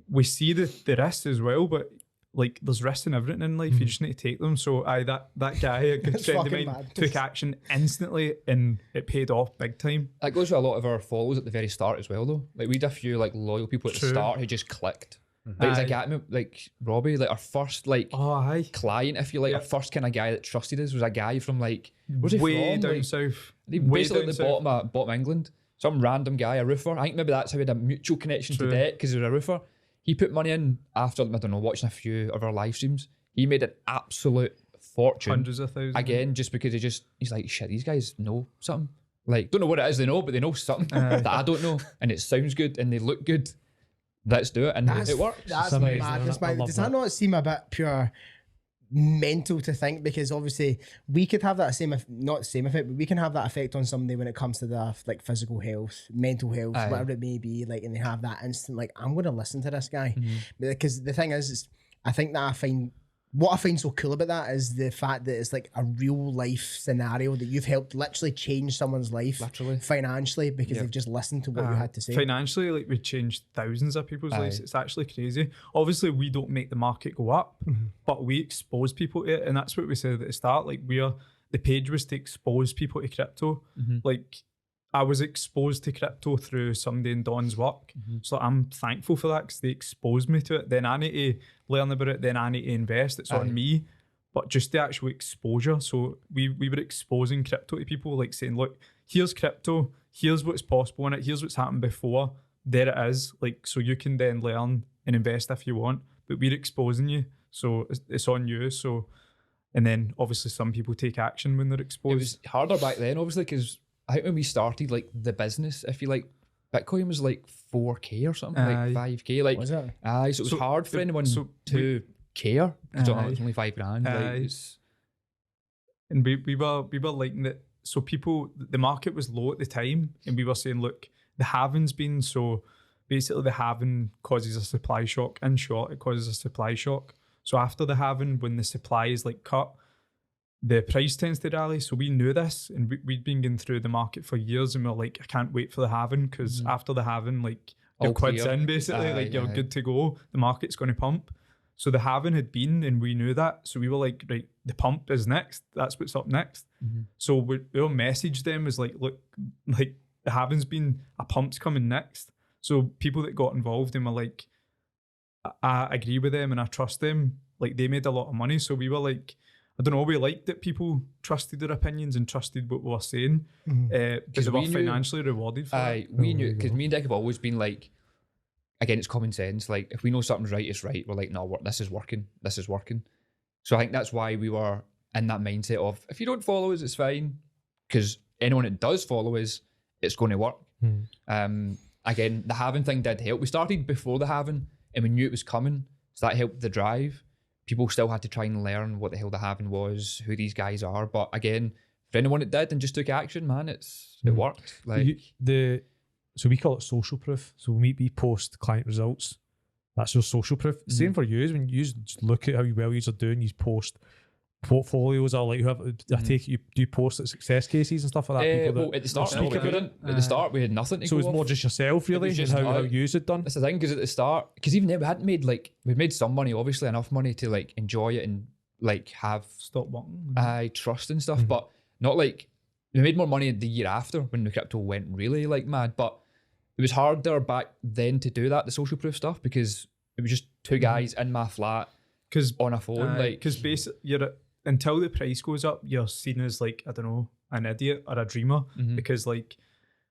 we see the risks as well, but like there's risks in everything in life. You just need to take them. So that guy, a good It's friend of fucking mine, mad. took action instantly and it paid off big time. That goes with a lot of our follows at the very start as well, though. Like, we had a few like loyal people at the True. start who just clicked. Like, there's a guy like Robbie, like our first like Oh, aye. client, if you like, our first kind of guy that trusted us was a guy from like, where's he Way from? down Like, south. He Way basically down at the bottom of England, some random guy, a roofer. I think maybe that's how we had a mutual connection True. to Dec, because he was a roofer. He put money in after, I don't know, watching a few of our live streams. He made an absolute fortune. Hundreds of thousands. Again, just because he's like, shit, these guys know something. Like, don't know what it is they know, but they know something that I don't know. And it sounds good and they look good. Let's do it. And it works. That's amazing, madness, isn't it? I man. love Does that that. not seem a bit pure mental to think? Because obviously we could have that not same effect, but we can have that effect on somebody when it comes to the like physical health, mental health, Aye. whatever it may be. Like, and they have that instant like, I'm going to listen to this guy, because the thing is I think that what I find so cool about that is the fact that it's like a real life scenario that you've helped literally change someone's life Literally. financially because they've just listened to what you had to say. Financially, like, we changed thousands of people's lives. Aye. It's actually crazy. Obviously, we don't make the market go up, but we expose people to it, and that's what we said at the start. Like, the page was to expose people to crypto. Like, I was exposed to crypto through somebody in Don's work, so I'm thankful for that because they exposed me to it. Then I need to learn about it. Then I need to invest. It's on me. But just the actual exposure. So we were exposing crypto to people, like saying, look, here's crypto, here's what's possible in it, here's what's happened before, there it is. Like, so you can then learn and invest if you want. But we're exposing you. So it's on you. So And then obviously some people take action when they're It exposed. was harder back then, obviously, because I think when we started like the business, I feel like Bitcoin was like 4K or something, Aye. like 5K. Like, Was it? aye, so it was So hard for the- anyone so to care. Because Aye. it's only $5,000. Aye. Like, it's, And we were liking that. So people, the market was low at the time, and we were saying, look, the halving's been, so basically the halving causes a supply shock. In short, it causes a supply shock. So after the halving, when the supply is like cut, the price tends to rally. So we knew this, and we'd been going through the market for years, and we we're like, I can't wait for the halving, because after the halving, like your All quid's clear. in basically, Aye, like you're aye. good to go. The market's going to pump. So the halving had been, and we knew that. So we were like, right, the pump is next. That's what's up next. So our message then was like, look, like the halving's been, a pump's coming next. So people that got involved and were like, I agree with them and I trust them. Like they made a lot of money. So we were like, I don't know, we liked that people trusted their opinions and trusted what we were saying. Because they we were knew- financially rewarded for it. we knew, because me and Dick have always been like, again, it's common sense. Like, if we know something's right, it's right. We're like, no, this is working. This is working. So I think that's why we were in that mindset of, if you don't follow us, it's fine. Because anyone that does follow us, it's going to work. Again, the halving thing did help. We started before the halving, and we knew it was coming. So that helped the drive. People still had to try and learn what the hell the halving was, who these guys are. But again, for anyone that did and just took action, man, it worked. Like, So we call it social proof. So when we post client results, that's your social proof. Same for you, when you just look at how well you are doing, you post portfolios or like I take it you do post at success cases and stuff like that. People well, that at the start, speak no, we about it. didn't. At the start, we had nothing to So go it's more off. just yourself really, just and how I. you had done. That's the thing, because at the start, because even then we hadn't made we'd made some money, obviously enough money to like enjoy it and like have Stop working. trust and stuff, but not like we made more money the year after when the crypto went really like mad. But it was harder back then to do that, the social proof stuff, because it was just two guys in my flat Because on a phone. because basically until the price goes up, you're seen as like, I don't know, an idiot or a dreamer, because like,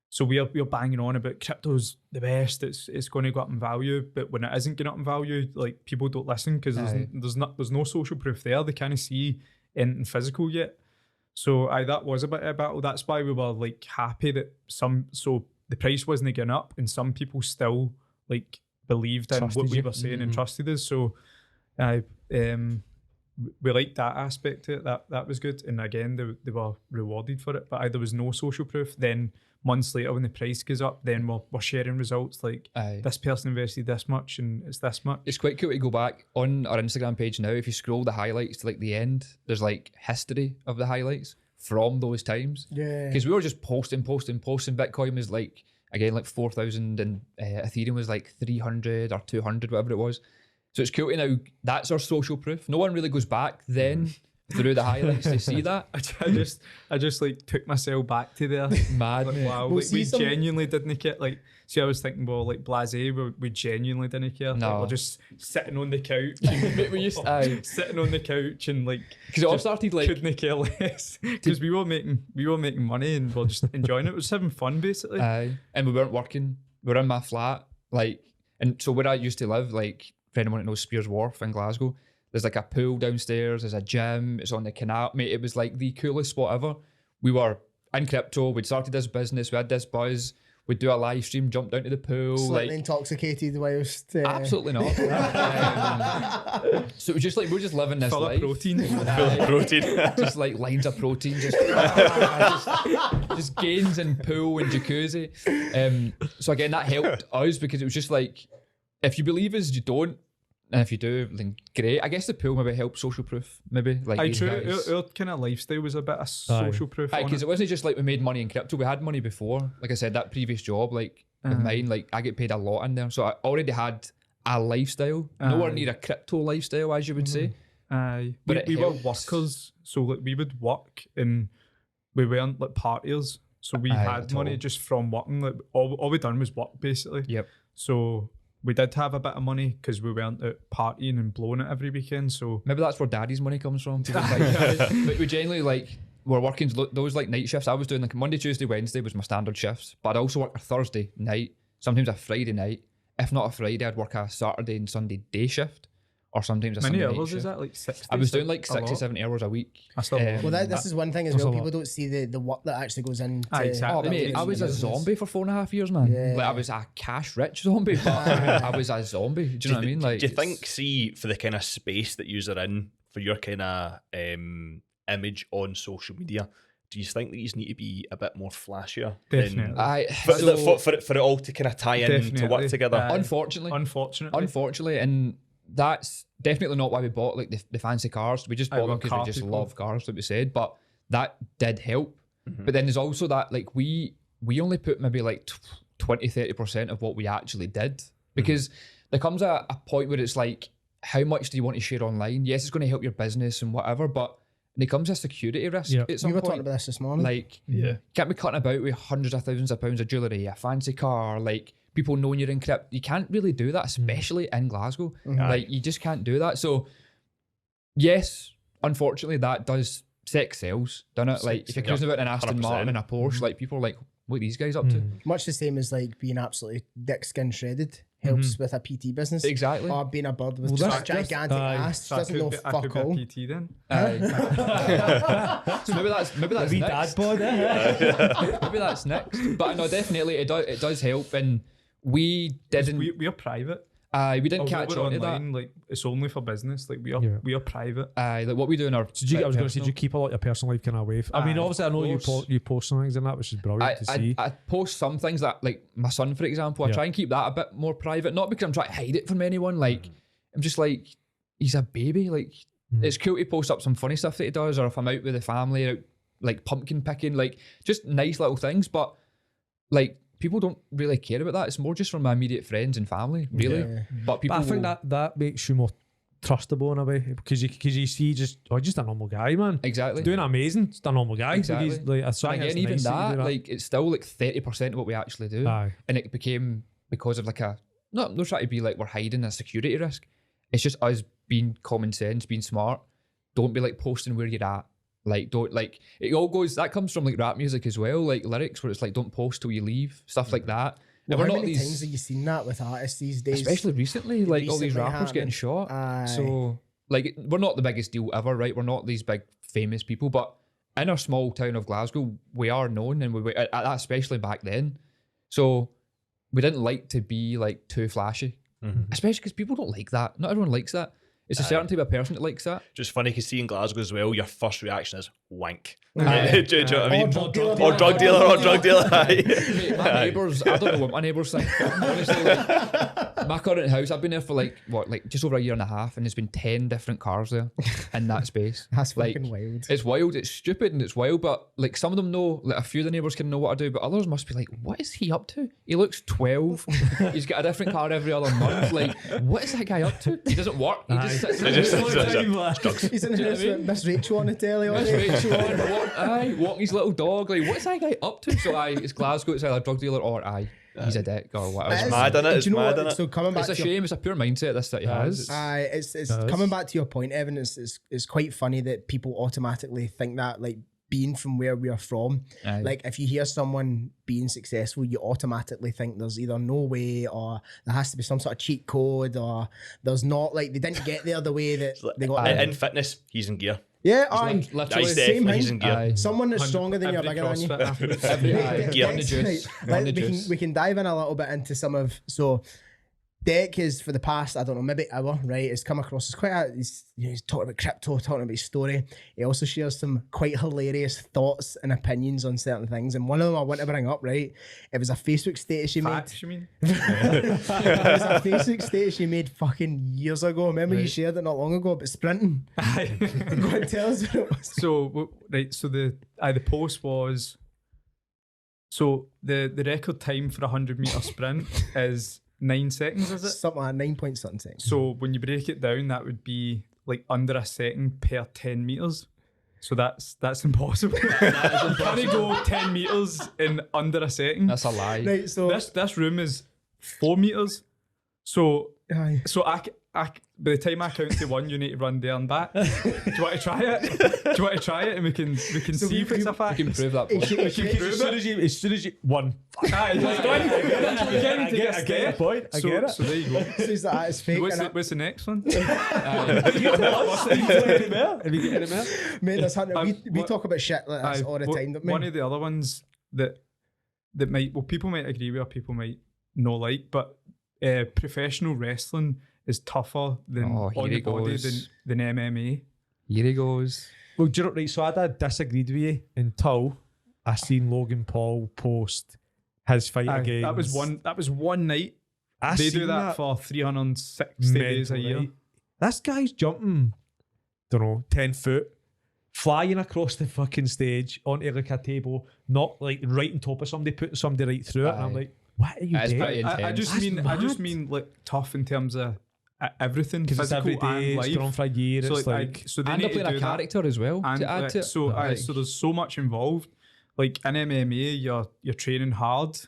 so we're banging on about crypto's the best, it's going to go up in value, but when it isn't going up in value, like people don't listen because there's no social proof there. They can't see anything physical yet. So that was a bit of a battle. That's why we were like happy that so the price wasn't going up, and some people still like believed in Trusted what we you. were saying and trusted us. So we liked that aspect to it. That was good. And again, they were rewarded for it. But there was no social proof. Then months later, when the price goes up, then we're sharing results like this person invested this much and it's this much. It's quite cool to go back on our Instagram page now. If you scroll the highlights to like the end, there's like history of the highlights from those times. Yeah. Because we were just posting. Bitcoin was like, again, like 4,000 and Ethereum was like 300 or 200, whatever it was. So it's cool to now, that's our social proof. No one really goes back then through the highlights to see that. I just like took myself back to there. Mad, Like, mate. wow, Well, like, see we some- genuinely didn't care. Like, see, I was thinking, well, like blasé, we genuinely didn't care. Like, No. we're just sitting on the couch, Mate, we used to, sitting on the couch, and like because it all just started like, couldn't care less because we were making money and we we're just enjoying it. We were just having fun basically. and we weren't working. We were in my flat, like, and so where I used to live, like, for anyone that knows Spears Wharf in Glasgow, there's like a pool downstairs, there's a gym, it's on the canal. Mate, it was like the coolest spot ever. We were in crypto, we'd started this business, we had this buzz, we'd do a live stream, jump down to the pool. Slightly like, intoxicated whilst... absolutely not. So it was just like, we're just living this Full life. of protein. Protein. Just like lines of protein, just gains in pool and jacuzzi. So again, that helped us because it was just like, if you believe us, you don't, and if you do, then great. I guess the pool maybe helped social proof, maybe like Aye, these true. guys. Our kind of lifestyle was a bit of social proof. on Because it. it wasn't just like we made money in crypto. We had money before. Like I said, that previous job, like with mine, like I get paid a lot in there. So I already had a lifestyle. Nowhere near a crypto lifestyle, as you would say. Aye, But we it were helps. workers, so like we would work and we weren't like partiers. So we Aye, had at money all. just from working. Like all we done was work basically. Yep. So we did have a bit of money because we weren't out partying and blowing it every weekend. So Maybe that's where daddy's money comes from. But we generally like were working those like night shifts. I was doing like Monday, Tuesday, Wednesday was my standard shifts, but I'd also work a Thursday night, sometimes a Friday night. If not a Friday, I'd work a Saturday and Sunday day shift, or sometimes a Many Sunday night hours shift. is that? Like 60? I was doing like A lot? 60, 70 hours a week. That's a lot. Well, this is one thing as That's well. a lot. People don't see the work that actually goes into. Ah, exactly. Oh, That mate, takes I was a business. zombie for 4.5 years, man. Yeah. Like, I was a cash rich zombie, but I was a zombie. Do you know what I mean? Like, do you think, see, for the kind of space that you're in, for your kind of image on social media, do you think that you need to be a bit more flashier? Definitely. For it all to kind of tie in to work Definitely. together? Unfortunately, and that's definitely not why we bought like the fancy cars. We just bought them because we just love cars, like we said. But that did help. But then there's also that like we only put maybe like 20-30% of what we actually did, because there comes a point where it's like, how much do you want to share online? Yes, it's going to help your business and whatever, but there comes a security risk at some We were point. talking about this morning. Like, Yeah. can't be cutting about with hundreds of thousands of pounds of jewellery, a fancy car, like people knowing you're in crypto. You can't really do that, especially in Glasgow. Like, you just can't do that. So, yes, unfortunately, that does sex sells, doesn't it? Like, if you're cruising about an Aston 100%. Martin and a Porsche, like, people are like, what are these guys up to? Much the same as like being absolutely dick skin shredded helps with a PT business. Exactly. Or being a bird with Well, just a gigantic ass So doesn't know I could fuck all. be a PT then. So maybe that's Wee next. dad bod, eh? Maybe that's next. But no, definitely it does help, and we didn't. We are private. We didn't Although catch we're on to that. online, like it's only for business. Like we are private. Like what we do in our. Did you, I was going to say, did you keep a lot of your personal life kind of away? I mean, Aye, obviously, I know of course. you post some things in that, which is brilliant to see. I post some things that, like my son, for example, I try and keep that a bit more private. Not because I'm trying to hide it from anyone. Like, I'm just like, he's a baby. Like, it's cool to post up some funny stuff that he does, or if I'm out with the family, out like pumpkin picking, like just nice little things. But like, people don't really care about that. It's more just from my immediate friends and family, really. Yeah. But people, But I think that makes you more trustable in a way, because you see just a normal guy, man. exactly Doing amazing, just a normal guy. Exactly. Like, like, I And think again, it's even nice you that, do like, it's still like 30% of what we actually do. Aye. And it became because of like no trying to be like we're hiding a security risk. It's just us being common sense, being smart. Don't be like posting where you're at. Like, don't, like, it all goes, that comes from like rap music as well, like lyrics where it's like, don't post till you leave, stuff like that. And Well, we're how not many these, times have you seen that with artists these days? especially recently, like all these Recently rappers getting happening. shot. Aye. So, like, we're not the biggest deal ever, right? We're not these big famous people, but in our small town of Glasgow, we are known, and we at that, especially back then. So we didn't like to be like too flashy, especially because people don't like that. Not everyone likes that. It's a certain type of person that likes that. Just funny because see in Glasgow as well, your first reaction is wank. Aye. Do you know what I mean? Or drug dealer. Or drug dealer, or drug dealer. Aye. Mate, my neighbours, I don't know what my neighbours think. Honestly, like, my current house, I've been there for like just over a year and a half, and there's been 10 different cars there in that space. That's like, fucking wild. It's wild, it's stupid and it's wild, but like some of them know, like a few of the neighbours can know what I do, but others must be like, what is he up to? He looks 12. He's got a different car every other month. Like, what is that guy up to? He doesn't work. He just sits there. He's in the Do you know house what I with mean? Miss Rachel on the telly all Miss day. Rachel on, walking his little dog. Like, what's that guy up to? So it's Glasgow, it's either a drug dealer or he's a dick or whatever. It is- mad, innit? do It's you know mad, what? innit? So coming back It's a to your shame. It's a pure mindset this city has. it's coming back to your point, Evan. It's quite funny that people automatically think that, like, being from where we are from, Aye. like if you hear someone being successful, you automatically think there's either no way, or there has to be some sort of cheat code, or there's not, like, they didn't get there the way that they got there. In fitness, he's in gear. Yeah, literally He's same definitely he's thing. in gear. Aye. Someone that's stronger than you, Every bigger than you. CrossFit athlete. Every Gear. on the juice. Right, On the juice. we can dive in a little bit into some of, so Dec is, for the past, I don't know, maybe hour, right, has come across as quite he's talking about crypto, talking about his story. He also shares some quite hilarious thoughts and opinions on certain things, and one of them I want to bring up, right, it was a Facebook status you made. Facts, you mean? It was a Facebook status you made fucking years ago. Remember you shared it not long ago about sprinting? Go on, tell us what it was. So so the post was, so the record time for a 100-meter sprint is 9 seconds, is it? Something like 9 point something seconds. So when you break it down, that would be like under a second per 10 meters. So that's impossible. You can't go 10 meters in under a second. That's a lie. Right, so This room is 4 meters. So Aye. So by the time I count to 1, you need to run there and back. Do you want to try it? Do you want to try it and we can see if it's a fact? You can prove that. He point. should- he should- As soon as you one. Aye, just go on. You can't even take a I get step. the point. I get it. So there you go. says that it's fake. What's the next one? Have you got any more? Mate, that's Hunter. We what- talk about shit like this all the time, don't we? One of the other ones that people might agree with or people might not like, but professional wrestling is tougher than Oh, here on the it body goes. than MMA. Here he goes. Well, do you know, right, so I disagreed with you until I seen Logan Paul post his fight Aye, against. that was one night. I They seen do that for 360 days a mental, year. right? This guy's jumping, don't know, 10 foot, flying across the fucking stage onto like a table, not like right on top of somebody, putting somebody right through it. And I'm Aye. like, what are you That is doing? pretty I intense. just That's mean I just mad. mean like tough in terms of everything, Because it's physical every day, and it's life. gone on for a year. So It's like, like, so they And need they're to playing do a that. character as well And to add to it. so Like, so there's so much involved. Like in MMA, you're training hard,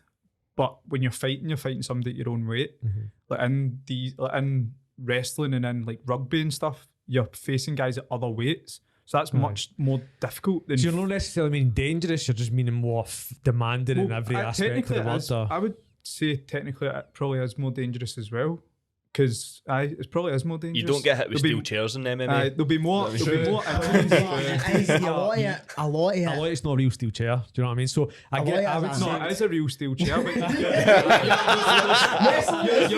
but when you're fighting somebody at your own weight. Like in wrestling and in like rugby and stuff, you're facing guys at other weights. So that's much more difficult than. so you're not necessarily meaning dangerous, you're just meaning more demanding in Well, every aspect of technically the it word. is. or- I would say technically it probably is more dangerous as well. Because it probably is more dangerous. You don't get hit with There'll steel be- chairs in MMA. There'll be more. That was There'll be true. more. A lot of A lot it's not a real steel chair. Do you know what I mean? So I A get. lot I of would it- say No, it is a real steel chair, but you're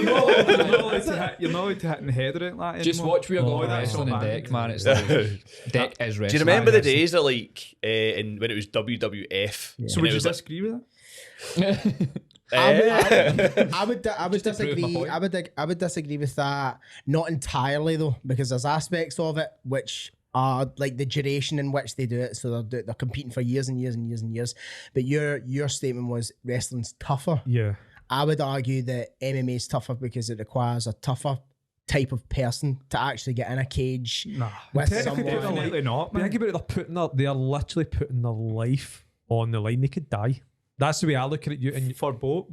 not allowed to hit. You're not allowed to hit in the head or anything like that just anymore. watch where you're going that's wrestling not in bad. Dec, man. It's like Dec is wrestling. Do you remember the Wrestling. days of like when it was WWF? So and would it you was like, disagree with that? I would To prove my disagree. point. I would disagree with that. Not entirely though, because there's aspects of it which are like the duration in which they do it. So they're competing for years and years and years and years. But your statement was wrestling's tougher. Yeah. I would argue that MMA is tougher because it requires a tougher type of person to actually get in a cage Nah, with Technically, someone. definitely not. But Man. think about it, they are literally putting their life on the line. They could die. That's the way I look at it. You and For both,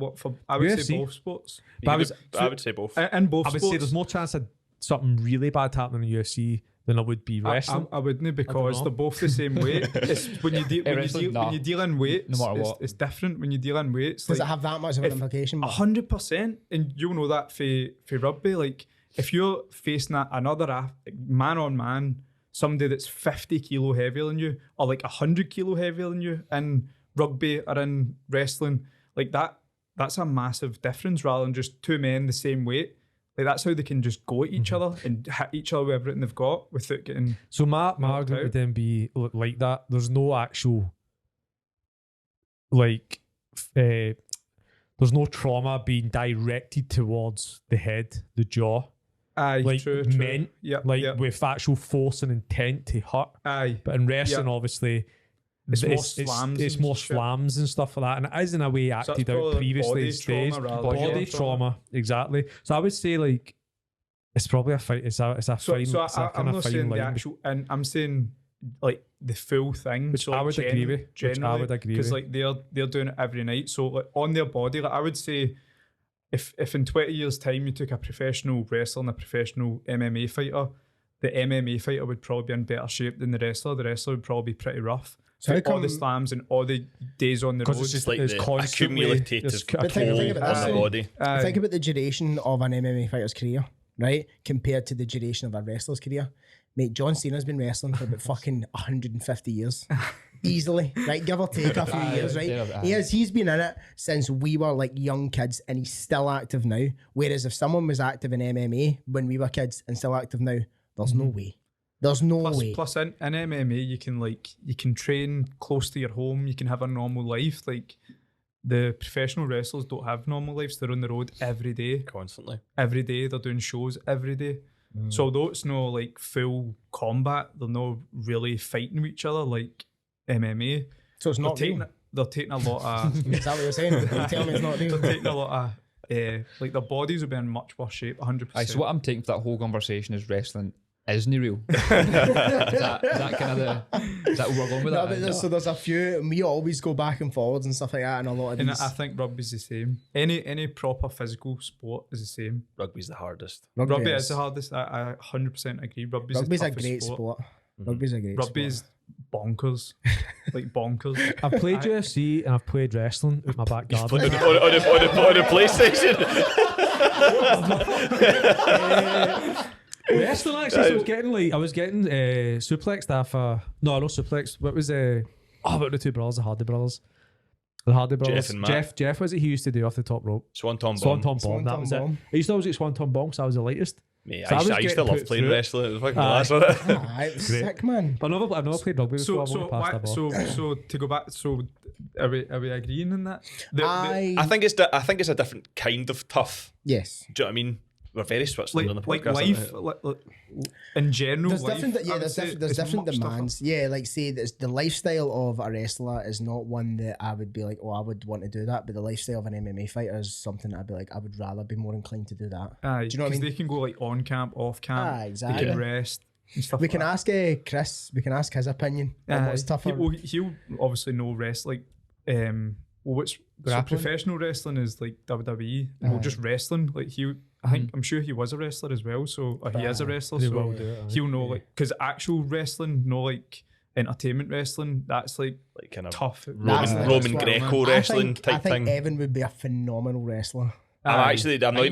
I would say UFC. both sports. But I would say both. In both I would sports, say there's more chance of something really bad happening in the UFC than there would be wrestling. I wouldn't because know. they're both the same weight. It's when you wrestling, nah. when you deal in weights, No matter what. it's different when you deal in weights. Does it Like, have that much of an if- implication? 100%, and you'll know that for rugby. Like if you're facing another man on man, somebody that's 50 kilo heavier than you, or like 100 kilo heavier than you in rugby or in wrestling, like that's a massive difference rather than just two men the same weight. Like that's how they can just go at each other and hit each other with everything they've got without getting. So my Knocked argument out. would then be like that. There's no actual like there's no trauma being directed towards the head, the jaw, Aye, like true. meant Yeah, like yeah. with actual force and intent to hurt. Aye. But in wrestling, obviously, It's more slams It's and more shit. slams and stuff like that, and it is in a way So that's acted out probably previously body in stage. trauma rather Body than trauma, exactly. So I would say like it's probably a fight. It's a So, fine. so it's a I'm kind not of fine saying the line. actual, and I'm saying like the full thing, Which so, I like, would agree with, which I would agree because with. like they're doing it every night. So like on their body, like I would say, if in 20 years' time you took a professional wrestler and a professional MMA fighter, the MMA fighter would probably be in better shape than the wrestler. The wrestler would probably be pretty rough. So So how all the come- slams and all the days on the road. Because it's just like it's the constantly accumulative it's But think toll about this, on the though. body. Aye. Think about the duration of an MMA fighter's career, right? Compared to the duration of a wrestler's career. Mate, John Cena's been wrestling for about fucking 150 years. Easily, right? Give or take a few years, right? yeah. He's been in it since we were like young kids and he's still active now. Whereas if someone was active in MMA when we were kids and still active now, there's no way. There's no way. Plus in MMA you can train close to your home, you can have a normal life. Like the professional wrestlers don't have normal lives. They're on the road every day. Constantly. Every day they're doing shows every day. So although it's no like full combat, they're not really fighting with each other like MMA. So it's not real. They're taking a lot of Is that what you're saying? You tell me it's not real. they're taking a lot of like their bodies will be in much worse shape, 100%. Aye, so what I'm taking for that whole conversation is wrestling isn't he real? is that kind of is that where we're going with No, that? but so there's a few. We always go back and forwards and stuff like that, and a lot of And these. I think rugby's the same. Any proper physical sport is the same. Rugby's the hardest. Rugby is the hardest. I 100% agree. Rugby's Rugby's the a toughest great sport. Rugby's a great Rugby sport. is bonkers, like bonkers. I've played UFC and I've played wrestling out my back garden. on a PlayStation. Wrestling actually, so I was getting suplexed after no suplex. What was about the two brothers, the Hardy brothers. The Hardy brothers. Jeff and Matt. Jeff was it he used to do off the top rope. Swanton bomb. Swanton bomb, Swanton that was bomb. it. I used to always get Swanton bomb because I was the lightest. Mate, So I was I used to getting love put playing through it. wrestling. It was fucking Aye. class, wasn't it? Aye, it's sick, man. But I've never played rugby before. I've So only passed the ball. so to go back. So are we agreeing on that? I think it's a different kind of tough. Yes. Do you know what I mean? We're very Switzerland on the like podcast. life, in general. There's life, different, I would there's say different, there's it's different much tougher. demands. Yeah, like say the lifestyle of a wrestler is not one that I would be like, oh, I would want to do that. But the lifestyle of an MMA fighter is something that I'd be like, I would rather be more inclined to do that. Aye, Do you know what I 'cause mean? they can go like on camp, off camp. Ah, They exactly. can rest and stuff. We like can that. ask Chris. We can ask his opinion on what's tougher. He'll obviously know wrestling. What's so Grappling? professional wrestling is like WWE. Well, just wrestling. Like I'm sure he was a wrestler as well. So or he is a wrestler. He So will do it, aye. he'll know like because actual wrestling, no like entertainment wrestling. That's like Like kind of tough. That's Roman what- Greco I wrestling think, I type think thing. Evan would be a phenomenal wrestler. I'm not I even just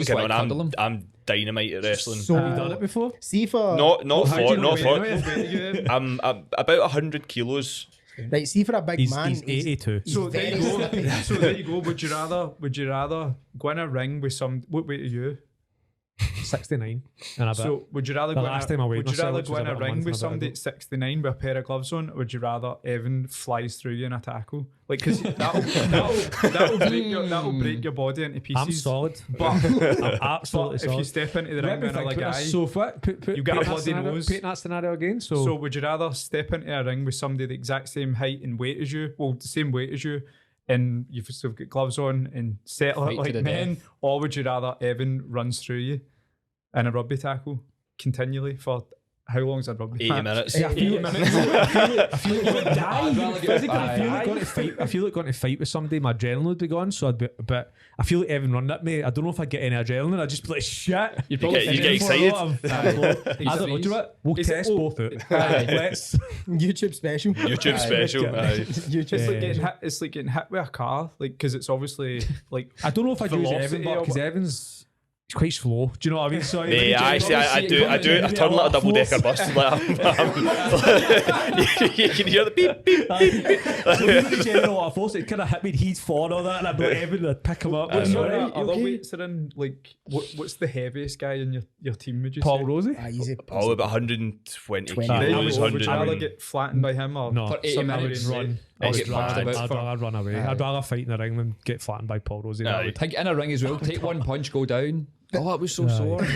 kidding. like cuddle him. I'm dynamite at wrestling. So Have you done it before? see for not How do you for know not weight- for. weight you have? I'm about 100 kilos. right, see for a big man. He's 82. So there very you go. slippy. So there you go. Would you rather go in a ring with some? What weight are you? 69 and a bit. So would you rather The go? last in time I a, weighed would you myself, rather which go was in a about a ring month with and a bit somebody ago. at 69 with a pair of gloves on, or would you rather Evan flies through you in a tackle? Like, because that'll break your body into pieces. I'm solid. But, I'm absolutely but if solid. you step into the ring Let me with think another about guy, this. So you get a paint that bloody scenario- nose. paint that scenario again. So, so would you rather step into a ring with somebody the exact same height and weight as you, well, the same weight as you, and you've still got gloves on and settle it Fight to like the men, or would you rather Evan runs through you in a rugby tackle continually for how long is a rugby 80 match? minutes. I feel like you would die. I'd rather get Physically, I feel die. like going to fight. I feel like going to fight with somebody. My adrenaline would be gone. So I'd be, but I feel like Evan running at me. I don't know if I'd get any adrenaline. I'd just be like shit. You'd You probably get finish excited. I don't know. Do you know what? We'll Is it- test oh, both out. Aye. Let's. YouTube special. YouTube special. Aye. YouTube It's like special. getting hit. It's like getting hit with a car, like because it's obviously like I don't know if I'd use Velocity Evan, or because what? Evan's he's quite slow. Do you know what I mean? So Mate, actually, I do. I turn like a double decker bus. Like, you can hear the beep, beep, beep, beep. So he would generate a lot of force. It kind of hit me. He'd fall and all that, and I'd be like, Evan, I'd pick him up. what's know. your Right, other okay. weights are in? Like what's the heaviest guy in your team? Would you Paul say? Rosie. Ah, easy. Probably about 120 20. There you kilos. go. Would you rather 100. get flattened by him or No, For 80 some minutes. other run. I I'd get get punched mad. about. I'd run away. I'd rather fight in the ring than get flattened by Paul Rosie. Aye. I think in a ring as well. Take one punch, go down. Oh, that was so sore. 80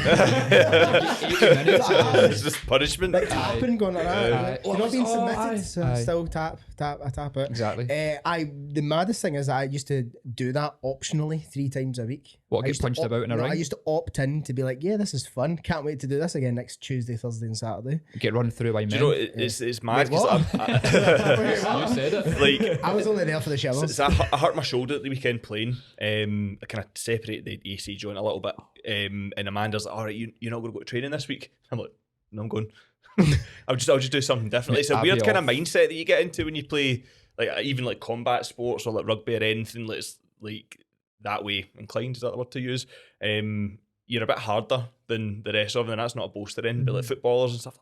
minutes. It's just punishment. Like tapping going like that. You're not being Oh, submitted, aye. so Aye. still tap it. Exactly. The maddest thing is I used to do that optionally 3 times a week. What, I get used to punched about in a no, I ring? used to opt in to be like, yeah, this is fun. Can't wait to do this again next Tuesday, Thursday, and Saturday. Get run through by men. Do you know, it's mad Wait, what? because You said it. like I was only there for the showers. so I hurt my shoulder at the weekend playing. I kind of separated the AC joint a little bit. And Amanda's like, all right, you're not going to go to training this week? I'm like, no, I'm going. I'll just do something different. It's a I'll weird be kind of off. mindset that you get into when you play, like even like combat sports or like rugby or anything that's like that way inclined. Is that the word to use? You're a bit harder than the rest of them, and that's not a boaster in, but like footballers and stuff.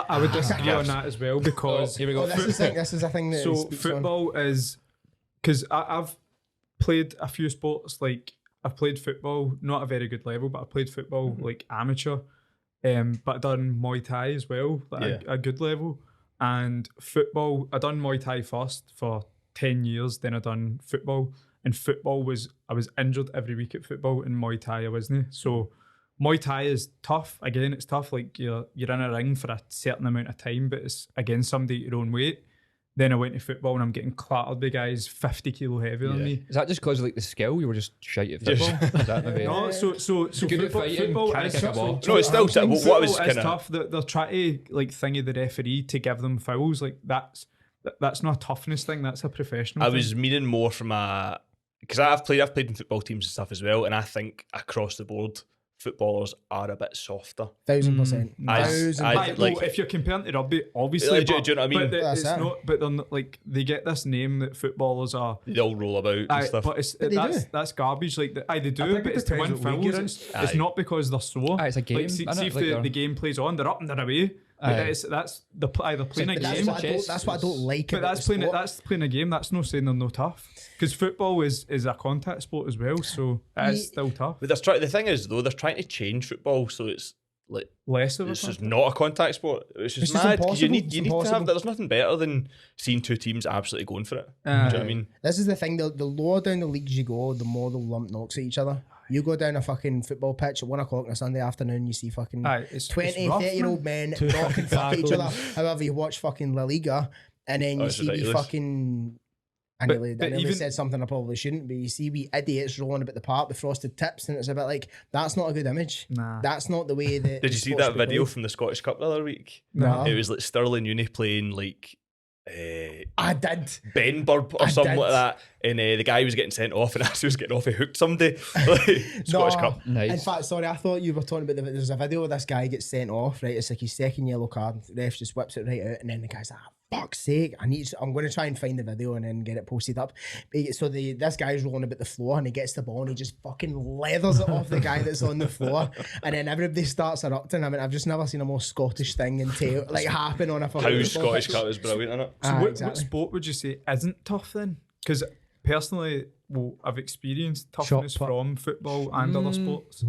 I would disagree on that as well because Here we go. This is a thing that so speaks on. football is because I've played a few sports. Like I've played football, not at a very good level, but I played football like amateur. But I done Muay Thai as well, like a good level. And football, I done Muay Thai first for 10 years, then I done football. And football I was injured every week at football, and Muay Thai I wasn't. So Muay Thai is tough. Again, it's tough. Like you're in a ring for a certain amount of time, but it's against somebody at your own weight. Then I went to football and I'm getting clattered by guys 50 kilo heavier than me. Is that just because of like the skill? You were just shite at football? Is that maybe? No, so Good at fighting, football can't is kick a ball. No, it's still tough. What I was football kind is of tough. They're trying to like thingy the referee to give them fouls. Like that's not a toughness thing. That's a professional. I thing. was meaning more from a because I've played in football teams and stuff as well, and I think across the board footballers are a bit softer. 1000%. Like, if you're comparing to rugby, obviously, do you know what I mean? But That's it's it. not. But they're not, like they get this name that footballers are. They all roll about and stuff. But that's garbage. Like they do, think but it it's to win depends what league you're fouls. in. It's not because they're sore. It's a game, Like, see innit? if Like the game plays on, they're up and they're away. That's either playing a But game. that's what I don't like But about that's the playing sport. that's playing a game. That's no saying they're no tough. Because football is a contact sport as well, so it's still tough. But the thing is though, they're trying to change football so it's like Less of a it's just contact. not a contact sport. It's just It's just mad because you impossible. need It's to have impossible. that. There's nothing better than seeing two teams absolutely going for it. Do you know what I mean? This is the thing, the lower down the leagues you go, the more they'll lump knocks at each other. You go down a fucking football pitch at 1 o'clock on a Sunday afternoon, you see fucking It's 20, rough, 30-year-old men knocking fuck each other. However, you watch fucking La Liga and then you it's see we ridiculous. fucking... I But nearly even- said something I probably shouldn't, but you see we idiots rolling about the park with frosted tips, and it's a bit like, that's not a good image. Nah. That's not the way that... Did you see that video from the Scottish Cup the other week? No. It was like Stirling Uni playing like I did. Benburb or I something did. like that, and the guy was getting sent off, and as he was getting off, he hooked somebody. Like, Scottish Cup. Nice. In fact, sorry, I thought you were talking about there's a video where this guy gets sent off, right? It's like his second yellow card. The ref just whips it right out, and then the guy's like, fuck's sake, I'm going to try and find the video and then get it posted up. So this guy's rolling about the floor and he gets the ball and he just fucking leathers it off the guy that's on the floor, and then everybody starts erupting. I mean, I've just never seen a more Scottish thing happen on a fucking How football Scottish pitch. Cup is brilliant, isn't it? So what Exactly. sport would you say isn't tough then? Because personally, I've experienced toughness Shot put. from football and other sports.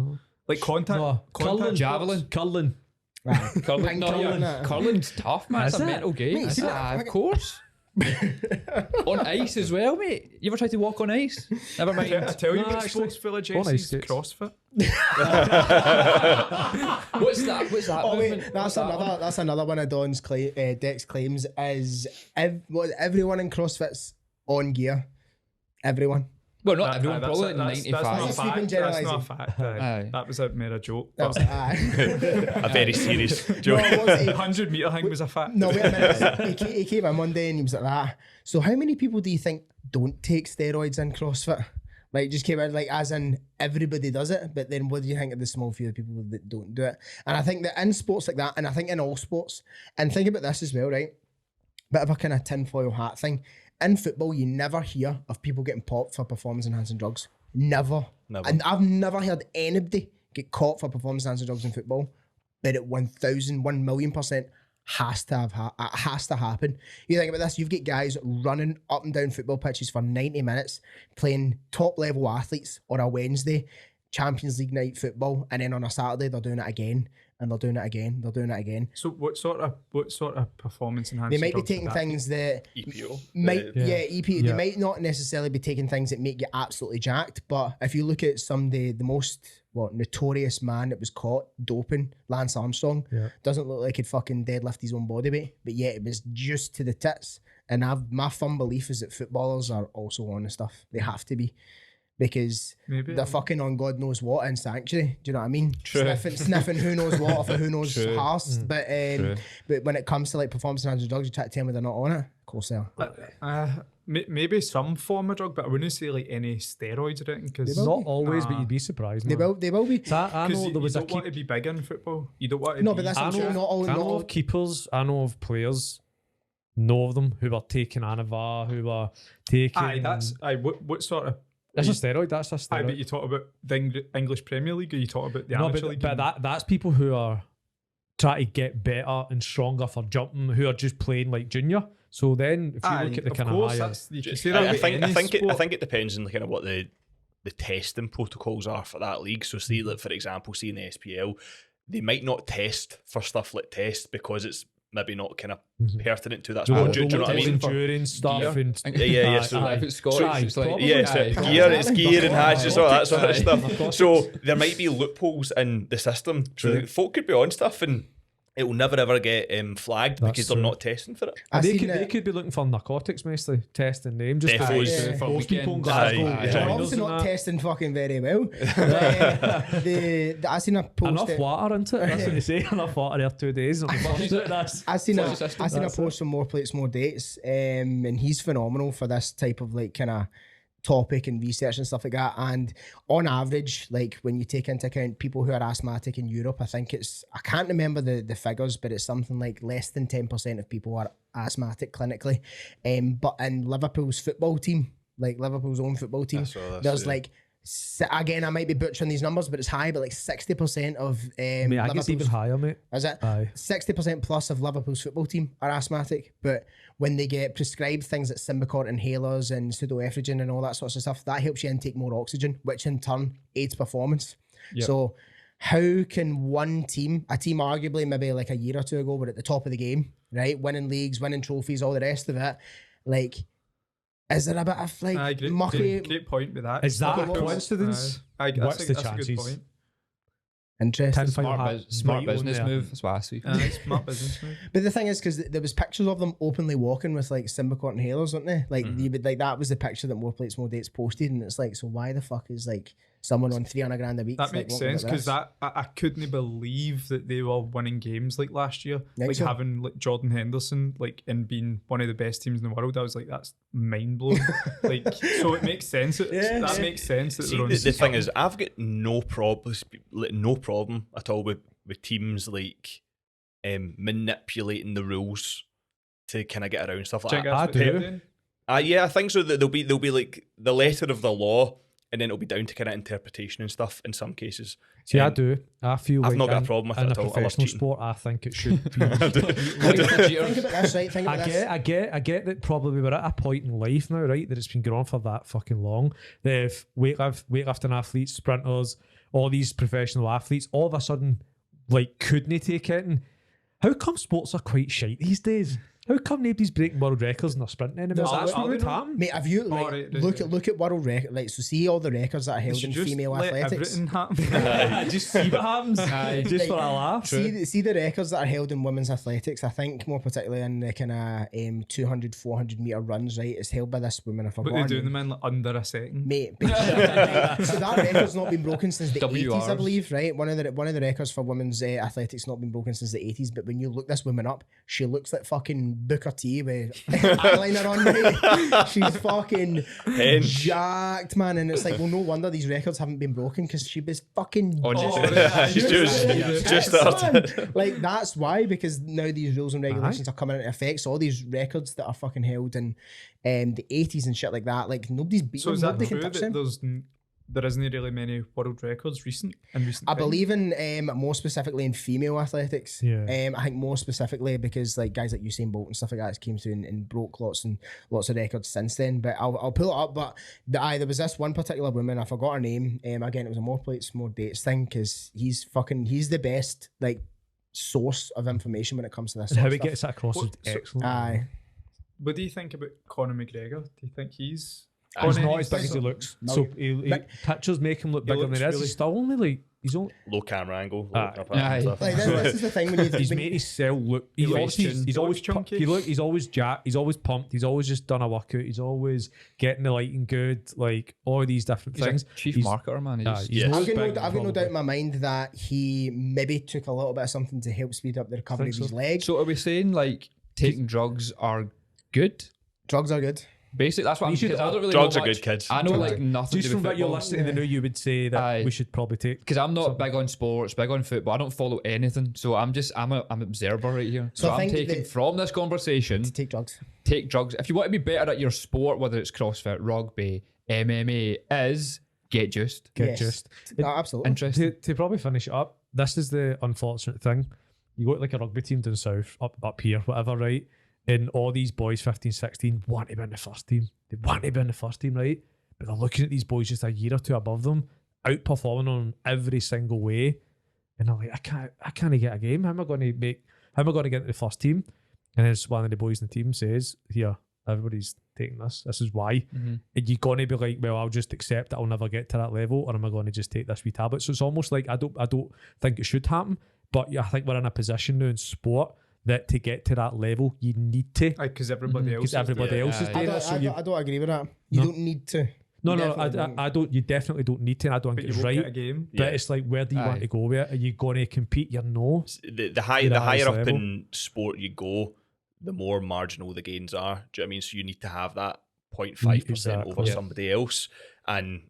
Like contact, curling, javelin. curling. Curling, Ping no, pong, yeah, innit? curling's tough, man. It's Is a it? mental game. Mate, see that? Of course. On ice as well, mate. You ever tried to walk on ice? Never mind. I tell you, No, what actually, sports full of on Jesse's ice skates. CrossFit. What's that? What's that? Oh movement? wait, What's that one? that's another one of Dec's claims is everyone in CrossFit's on gear. Everyone. Well, not everyone. That's Probably not 95. a Sweeping fact. That's generalising. not a fact. Aye. That was a mere joke. That was, A very serious no, joke. it was, The 100-meter thing was a fact. no, wait a minute. He came in one day and he was like that. So how many people do you think don't take steroids in CrossFit? Like, just came out like as in everybody does it, but then what do you think of the small few people that don't do it? And I think that in sports like that, and I think in all sports, and think about this as well, right? Bit of a kind of tinfoil hat thing. In football, you never hear of people getting popped for performance-enhancing drugs. Never. And I've never heard anybody get caught for performance-enhancing drugs in football. But at 1,000,000% has to happen. You think about this, you've got guys running up and down football pitches for 90 minutes, playing top-level athletes on a Wednesday, Champions League night football, and then on a Saturday, they're doing it again. And they're doing it again. They're doing it again. So what sort of performance enhancing? They might be drugs taking would that things that EPO. EP. They Yeah. might not necessarily be taking things that make you absolutely jacked. But if you look at the most notorious man that was caught doping, Lance Armstrong, doesn't look like he'd fucking deadlift his own body weight, but yet it was just to the tits. And my firm belief is that footballers are also on the stuff. They have to be. Because Maybe. they're fucking on God knows what in sanctuary. Do you know what I mean? True. Sniffing who knows what for who knows True. arse. But when it comes to like performance enhancing drugs, you try to tell me they're not on it. Of course they are. Maybe some form of drug, but I wouldn't say like any steroids or anything. Because Not always, but you'd be surprised. They man. will be. So I know you there was a don't want to be big in football. You don't want to. No, be, but that's I not true. know, Not all. I Not know all. of keepers, I know of players, know of them who were taking Anavar, who were taking. Aye, that's what sort of. That's a steroid. That's a Aye, steroid. but you talk about the English Premier League, or you talk about the no, amateur league. but that's people who are trying to get better and stronger for jumping, who are just playing like junior. So then, if you look at the kind of higher, you can say that. I about any think sport. it depends on kind of what the testing protocols are for that league. So, see, like, for example, see in the SPL, they might not test for stuff like test because it's maybe not kind of pertinent to that sport. Do you know what I mean? endurance stuff and Yeah. So, If it's Scottish, it's like probably. yeah, so it's gear and hatches, all that sort of Aye. stuff. So there might be loopholes in the system. So folk could be on stuff and it will never ever get flagged That's because they're true. not testing for it. They could be looking for narcotics, mostly testing them. Just Defos. For most people in weekends. Glasgow. Aye. They're joined us obviously in not that. testing fucking very well. I seen a post. Enough water into it. That's what they say. Enough water there 2 days. That's I seen a What's the system? post from More Plates, More Dates, and he's phenomenal for this type of like kind of topic and research and stuff like that. And on average, like when you take into account people who are asthmatic in Europe, I think I can't remember the figures, but it's something like less than 10% of people are asthmatic clinically. But in Liverpool's football team, like Liverpool's own football team, there's like, again, I might be butchering these numbers, but it's high, but like 60% of mate, I guess even higher, mate. is it? Aye. 60% plus of Liverpool's football team are asthmatic, but when they get prescribed things like Symbicort inhalers and pseudoephedrine and all that sorts of stuff, that helps you intake more oxygen, which in turn aids performance. Yep. So how can one team, a team arguably maybe like a year or two ago, were at the top of the game, right? Winning leagues, winning trophies, all the rest of it, like, is there a bit of like mucky? Great point with that. Is that a What's- coincidence? That's What's the a good chances? point. Interesting. Smart business move. That's what I see. Smart business move. But the thing is, because there was pictures of them openly walking with like Symbicort inhalers, weren't they? Like you would like that was the picture that More Plates More Dates posted, and it's like, so why the fuck is like someone on $300,000 a week? That makes sense because I couldn't believe that they were winning games like last year, like so. having like Jordan Henderson like and being one of the best teams in the world. I was like, that's mind blowing. Like, so it makes sense. That makes sense. That See, they're on the thing is, I've got no problem at all with teams like manipulating the rules to kind of get around stuff like that. I do. Yeah, I think so. That there'll be like the letter of the law, and then it'll be down to kind of interpretation and stuff in some cases. See, I do. I feel I've like not got a problem with it in at a all. I love professional cheating. sport, I think it should be. Think about this, right? Think about this. I get that probably we're at a point in life now, right, that it's been going on for that fucking long. That if weightlifting athletes, sprinters, all these professional athletes, all of a sudden, like, couldn't take it? And how come sports are quite shite these days? How come nobody's breaking world records and they're sprinting anymore? That's what would happen. Mate, have you like, right, look at world record? Like, so see all the records that are held in female athletics. Everything happen. Just see what happens. Just for a laugh. See the records that are held in women's athletics. I think more particularly in the kind of 200, 400 meter runs. Right, it's held by this woman. If I'm But they're doing them in like under a second. Mate, so that record's not been broken since the WRs. 80s, I believe, right? One of the records for women's athletics not been broken since the 80s. But when you look this woman up, she looks like fucking Booker T with eyeliner on, mate. She's fucking jacked, man. And it's like, well, no wonder these records haven't been broken because she was fucking She's just started. like, that's why, because now these rules and regulations are coming into effect. So all these records that are fucking held in the 80s and shit like that, like, nobody's beating So them. is that Nobody true can touch that them. there isn't really many world records recent I believe in more specifically in female athletics. Yeah. I think more specifically because like guys like Usain Bolt and stuff like that came through and broke lots of records since then. But I'll pull it up. But there was this one particular woman, I forgot her name. Again, it was a More Plates More Dates thing because he's the best like source of information when it comes to this. And how sort he of stuff. gets that across is excellent. Aye. What do you think about Conor McGregor? Do you think he's He's on not any as big as he side? looks. No. So pictures make him look He bigger than looks he is. really- He's still only like he's only Low camera angle. Aye. Up and stuff. Like this is the thing when you he's when- made his cell look. He He's looks obviously he's always chunky. he's always jacked. He's always pumped. He's always just done a workout. He's always getting the lighting good. Like all these different He's things. a chief He's- marketer, man. Aye, He's, he's Yeah. not I've as got, big, no, I've got no doubt in probably. my mind that he maybe took a little bit of something to help speed up the recovery of Think his so. leg. so are we saying like taking drugs are good? Drugs are good. Basically, that's what I'm should- saying. I don't really Drugs know are much. good, kids. I know Drugs like are- nothing Just to do from with what you're football. listening to now, you would say that Aye. we should probably take. Because I'm not big on sports, big on football. I don't follow anything, so I'm an observer right here. So I I'm think taking that- from this conversation, To take drugs. take drugs. If you want to be better at your sport, whether it's CrossFit, rugby, MMA, is get juiced. Get Yes. just No, absolutely. Interesting. to probably finish it up. This is the unfortunate thing. You go to like a rugby team down south, up here, whatever, right? And all these boys, 15, 16, want to be in the first team. They want to be in the first team, right? But they're looking at these boys just a year or two above them, outperforming them every single way. And they're like, I can't get a game. How am I going to get into the first team? And then one of the boys in the team says, here, everybody's taking this. This is why. Mhm. And you're going to be like, well, I'll just accept that I'll never get to that level, or am I going to just take this wee tablet? So it's almost like I don't think it should happen. but I think we're in a position now in sport that to get to that level, you need to. Because everybody else Because everybody else is doing it. So I don't agree with that. You don't need to. no, Definitely I don't. You definitely don't need to. And I don't but think you it's won't right. get a game. But it's like, where do you want to go with it? Are you going to compete? You're no. The You're at higher this up level. in sport you go, the more marginal the gains are. Do you know what I mean? So you need to have that 0.5% Exactly. over Yeah. somebody else. And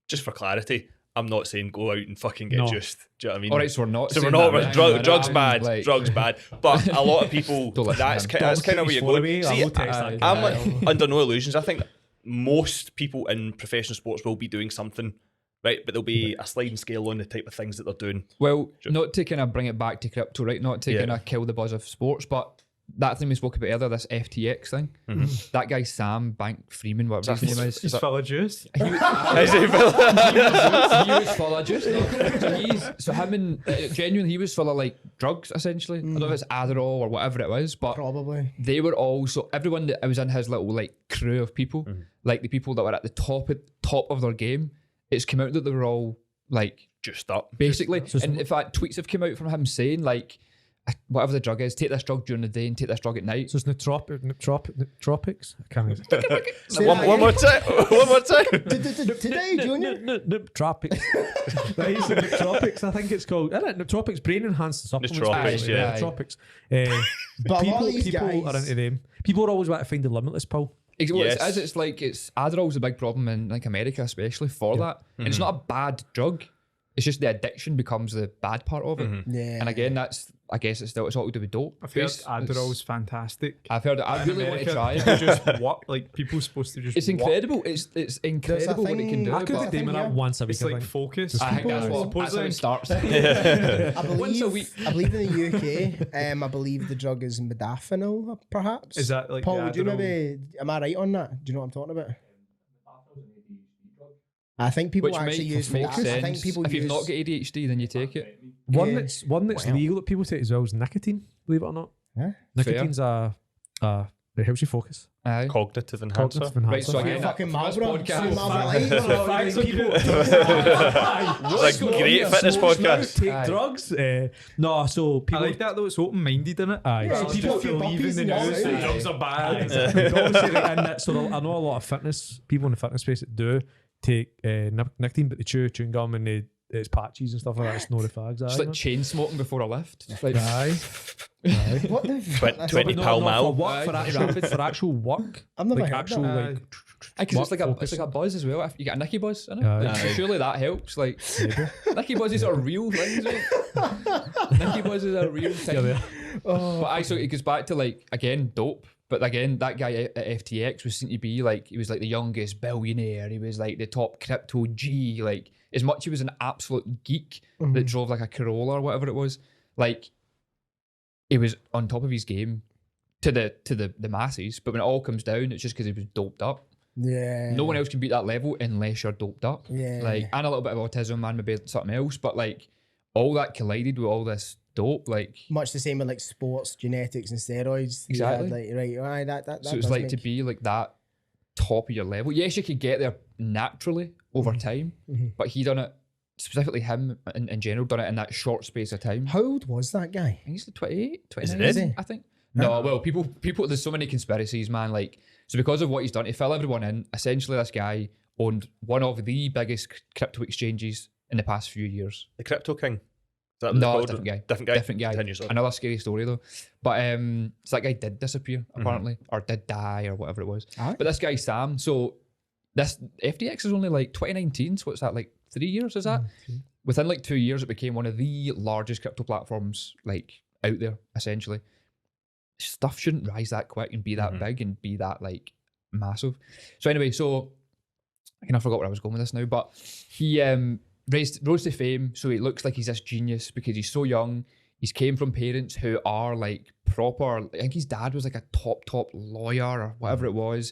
just for clarity, I'm not saying go out and fucking get No. juiced. Do you know what I mean? All right, so we're not. So we're saying not. that, We're right? drugs I'm bad. like- Drugs bad. But a lot of people. Don't listen that's to him. that's kind of where you're going. See, I'm I'm under no illusions. I think most people in professional sports will be doing something, right? But there'll be a sliding scale on the type of things that they're doing. Well, not to kind of bring it back to crypto, right? Not to Yeah. kind of kill the buzz of sports, but that thing we spoke about earlier, this FTX thing, that guy Sam Bank-Freeman, whatever his name is. He's full of juice. He was, Is it Phil? he was full of juice. No? So him and genuinely, he was full of like drugs essentially. I don't know if it's Adderall or whatever it was, but Probably. they were all so everyone that was in his little like crew of people, like the people that were at the top of their game. It's come out that they were all like Just up. basically, and in fact, tweets have come out from him saying like, whatever the drug is, take this drug during the day and take this drug at night. So it's nootropics. I can't remember. Say One that more again. time. One more time. Today, Junior. Nootropics. That is the nootropics. I think it's called. Isn't it? Nootropics, brain enhancing supplements. Nootropics, basically. yeah. Nootropics. But a lot of these people guys- are into them. People always want to find the limitless pill. Yes. It's like it's Adderall's a big problem in like America, especially for that, and it's not a bad drug. It's just the addiction becomes the bad part of it. Yeah. And again, I guess it's all to do with dope. I've heard It's- Adderall's fantastic. I've heard it. I In really want to America, try people it. just walk, like people supposed to just. It's walk. incredible. It's incredible what it can thing- do. I I could but- be doing yeah. that once a week. It's I like think. focus. I think that's People what that's how it supposedly- starts. I Once a believe, week. I believe in the UK, I believe the drug is modafinil, perhaps. Is that like Paul? the Would you Adderall? maybe? Am I right on that? Do you know what I'm talking about? I think people Which actually use. makes I sense. think people if use. you've not got ADHD, then you take it. One Yeah. that's Wow. legal that people take as well is nicotine. Believe it or not, Huh? nicotine's it helps you focus. Aye. Cognitive enhancer. Cognitive Right, enhancer. so again, Fucking for this Marlboro. podcast- Some Marlboro Light. Facts on people. It's like great fitness podcast. Take Aye. drugs. No, so I people. like that though. It's open-minded in it. Aye. Yeah, So just people a few believe puppies in the and news all that that. drugs are bad. Exactly. Obviously, and that, so I know a lot of people in the fitness space that do take nicotine, but they chew chewing gum and it's patches and stuff like that. It's no the fags. Just Aye, like chain smoking before a lift. It's like, aye. Aye. What the? That's 20 not- Pall For Mall. work, for actual work. I've never Like heard actual that. like. because it's like a focus. it's like a buzz as well. You get a Nicky buzz, innit? Aye. Like, Aye. surely that helps. Like Nicky buzzes are real things, right? Nicky buzzes are real things. But I so it goes back to like again dope. But again, that guy at FTX was seen to be like he was like the youngest billionaire. He was like the top crypto G. Like as much he was an absolute geek that drove like a Corolla or whatever it was. Like he was on top of his game to the masses. But when it all comes down, it's just because he was doped up. Yeah. No one else can beat that level unless you're doped up. Yeah. Like and a little bit of autism, man, maybe something else. But like all that collided with all this dope. Like Much the same with like sports, genetics, and steroids. You Exactly. had, like, right. Aye, that so it's does like to make- be like that top of your level. Yes, you could get there naturally over time, but he done it specifically him in general done it in that short space of time. How old was that guy? I think he's like 28, 29, Is he? I think. No, well, people, there's so many conspiracies, man. Like, so because of what he's done to fill everyone in, essentially this guy owned one of the biggest crypto exchanges in the past few years. The Crypto King. Is that what No, they're it's called? different guy. Different guy. Continue, sorry. Another scary story though. But so that guy did disappear apparently, or did die, or whatever it was. Aye. But this guy Sam, so this FTX is only like 2019. So what's that, like 3 years? Is that within like 2 years it became one of the largest crypto platforms like out there essentially. Stuff shouldn't rise that quick and be that big and be that like massive. So anyway, so I kind of forgot where I was going with this now, but he rose to fame, so it looks like he's this genius because he's so young. He's came from parents who are like proper. I think his dad was like a top lawyer or whatever it was.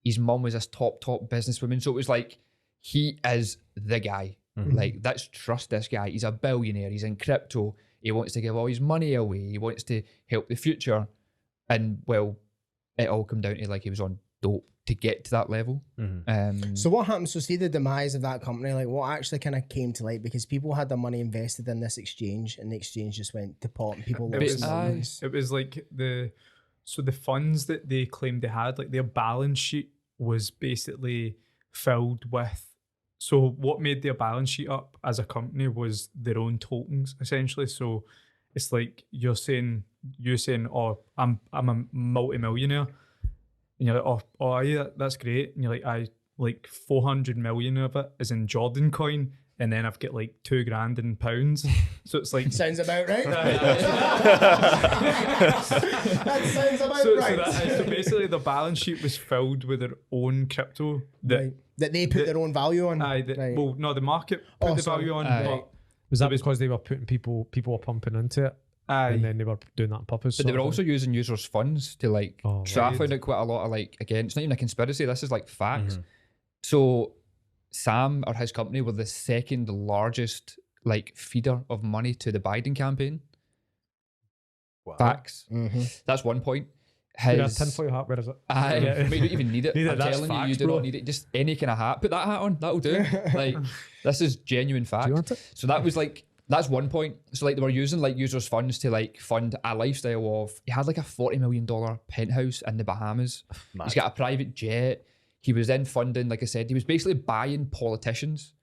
His mum was this top businesswoman. So it was like he is the guy. Like let's trust this guy. He's a billionaire. He's in crypto. He wants to give all his money away. He wants to help the future. And well, it all come down to like he was on dope to get to that level. So what happens? So see the demise of that company, like what actually kind of came to light, because people had their money invested in this exchange and the exchange just went to pot and people lost millions. It was like the funds that they claimed they had, like their balance sheet was basically filled with. So what made their balance sheet up as a company was their own tokens, essentially. So it's like you're saying, oh, I'm a multi-millionaire. And you're like, oh, yeah, that's great. And you're like, I like 400 million of it is in Jordan coin, and then I've got like $2,000 in pounds. So it's like Sounds about right. That sounds about right. So basically, the balance sheet was filled with their own crypto that they put their own value on. Right. Well, no, the market put the value on. But was that because they were putting people were pumping into it? And then they were doing that on purpose. But they were also using users' funds to like. So I found out quite a lot of like, again, it's not even a conspiracy. This is like facts. So Sam or his company were the second largest like feeder of money to the Biden campaign. Wow. Facts. That's one point. His tinfoil hat, where is it? You don't even need it. I'm telling facts, you do not need it. Just any kind of hat. Put that hat on. That'll do. Like, this is genuine fact. Do you want it? So that was like, that's one point. So like they were using like users' funds to like fund a lifestyle of, he had like a $40 million penthouse in the Bahamas. Mad. He's got a private jet. He was then funding, like I said, he was basically buying politicians.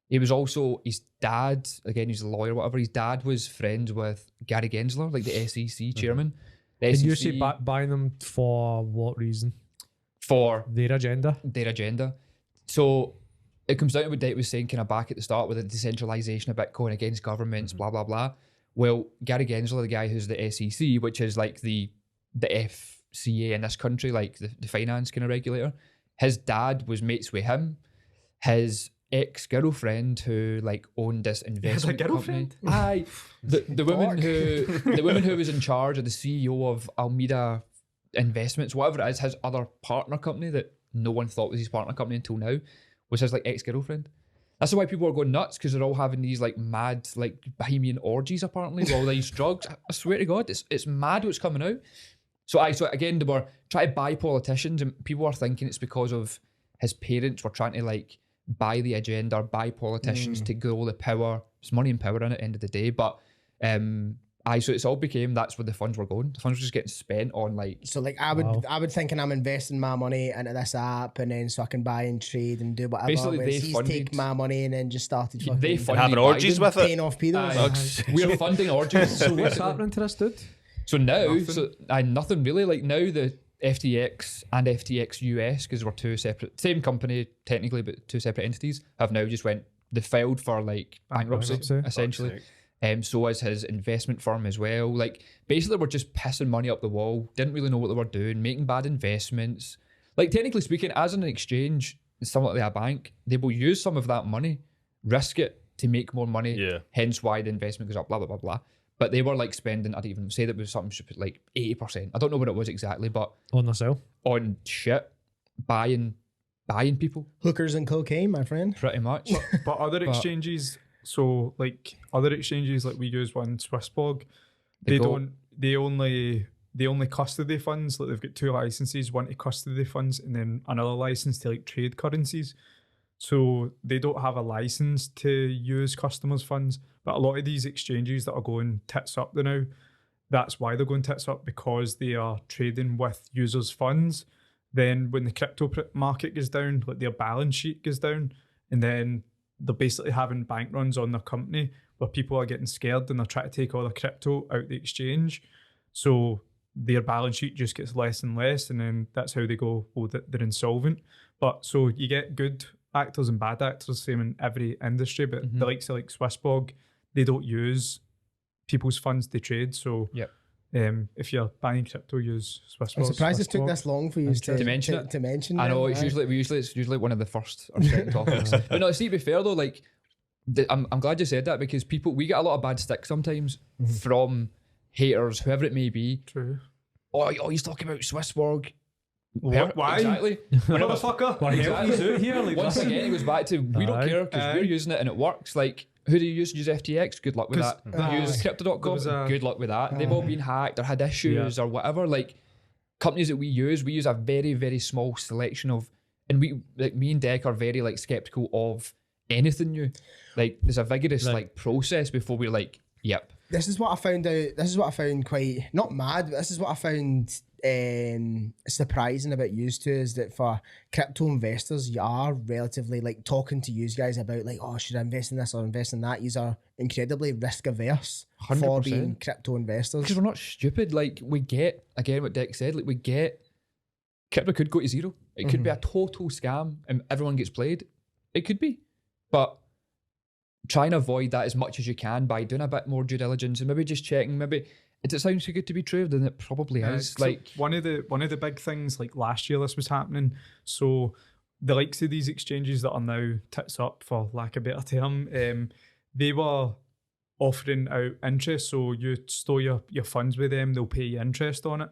He was also, his dad, again, he's a lawyer, whatever. His dad was friends with Gary Gensler, like the SEC chairman. The And you SEC say buying them for what reason? for Their agenda. their agenda. So it comes down to what Dec was saying kind of back at the start with the decentralization of Bitcoin against governments, blah, blah, blah. Well, Gary Gensler, the guy who's the SEC, which is like the FCA in this country, like the finance kind of regulator, his dad was mates with him. His ex-girlfriend who like owned this investment company. Aye. The woman who was in charge of the CEO of Almeida Investments, whatever it is, his other partner company that no one thought was his partner company until now, was his like ex-girlfriend. That's why people are going nuts, because they're all having these like mad like bohemian orgies apparently with all these drugs. I swear to God, it's mad what's coming out. So again, they were trying to buy politicians, and people are thinking it's because of his parents were trying to like buy the agenda, buy politicians to grow the power. There's money and power in it at the end of the day. But so it's all became, that's where the funds were going. The funds were just getting spent on like. So like I would thinking I'm investing my money into this app, and then so I can buy and trade and do whatever. Basically, Whereas they he's funded- take my money and then just started fucking They funded having orgies Biden. with it. paying off pedos. We're funding orgies. So what's happening to this dude? So now, nothing really. Like now, the FTX and FTX US, because we're two separate, same company technically, but two separate entities, have now just they filed for like bankruptcy. Essentially. So as his investment firm as well. Like basically, we're just pissing money up the wall. Didn't really know what they were doing, making bad investments. Like technically speaking, as an exchange, something like a bank, they will use some of that money, risk it to make more money. Yeah. Hence why the investment goes up. Blah blah blah blah. But they were like spending, I'd even say that it was something stupid, like 80%. I don't know what it was exactly, but On the sale. on shit, buying people, Hookers and cocaine, my friend. pretty much. But other exchanges, so like other exchanges, like we use one, Swissborg, they only custody funds. Like they've got two licenses, one to custody funds and then another license to like trade currencies. So they don't have a license to use customers' funds. But a lot of these exchanges that are going tits up now, that's why they're going tits up, because they are trading with users' funds. Then when the crypto market goes down, like their balance sheet goes down, and then they're basically having bank runs on their company where people are getting scared and they're trying to take all the crypto out the exchange. So their balance sheet just gets less and less, and then that's how they go, oh, they're insolvent. But so you get good actors and bad actors, same in every industry, but the likes of like Swissborg, they don't use people's funds to trade. So if you're buying crypto, use Swissborg. I'm surprised it took this long for you to mention it. To mention I know them, it's right? usually one of the first or second topics. But no, see, to be fair though, like I'm glad you said that, because we get a lot of bad stick sometimes from haters, whoever it may be. True. Oh, he's talking about Swissborg. Why? Exactly. Motherfucker. Exactly. Here, like, Once again, it goes back to we don't care because we're using it and it works. Like, who do you use? Use FTX? Good luck with that. Use Crypto.com? Good luck with that. They've all been hacked or had issues or whatever. Like, companies that we use a very, very small selection of, and we, like me and Dec, are very like skeptical of anything new. Like there's a vigorous like process before we're like, yep. This is what I found out. This is what I found quite not mad, but this is what I found surprising about used to is that for crypto investors, you are relatively like talking to you guys about like, oh, should I invest in this or invest in that? You are incredibly risk averse for being crypto investors. Because we're not stupid. Like we get, again, what Dec said, like we get crypto could go to zero. It could be a total scam and everyone gets played. It could be. But try and avoid that as much as you can by doing a bit more due diligence and maybe just checking, maybe it sounds too good to be true, then it probably is. So like one of the big things, like last year this was happening. So the likes of these exchanges that are now tits up, for lack of a better term, they were offering out interest. So you store your funds with them, they'll pay you interest on it.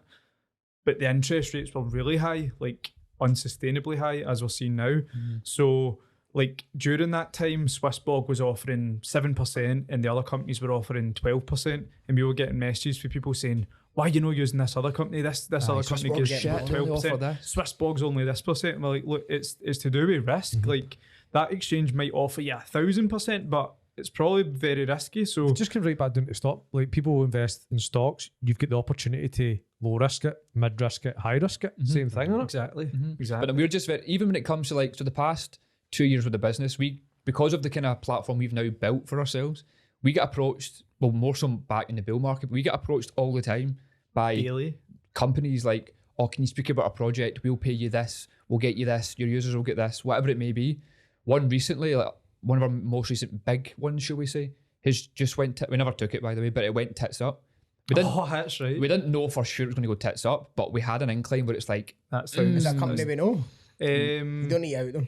But the interest rates were really high, like unsustainably high, as we're seeing now. So like during that time, Swissborg was offering 7% and the other companies were offering 12%. And we were getting messages from people saying, why are you not using this other company? This other company gives 12%. Swissborg's only this percent. And we're like, look, it's to do with risk. Like that exchange might offer you 1,000%, but it's probably very risky. So it just comes right back down to stock. Like people who invest in stocks, you've got the opportunity to low risk it, mid risk it, high risk it. Same thing, isn't it? Exactly. But we're just even when it comes to like, so the past 2 years with the business, we, because of the kind of platform we've now built for ourselves, we get approached, well, more so back in the bull market, but we get approached all the time by daily companies like, oh, can you speak about a project? We'll pay you this, we'll get you this, your users will get this, whatever it may be. One recently, like one of our most recent big ones, shall we say, has just went, we never took it by the way, but it went tits up. We didn't, that's right. We didn't know for sure it was going to go tits up, but we had an incline where it's like, that is that a company we know? You don't need out them.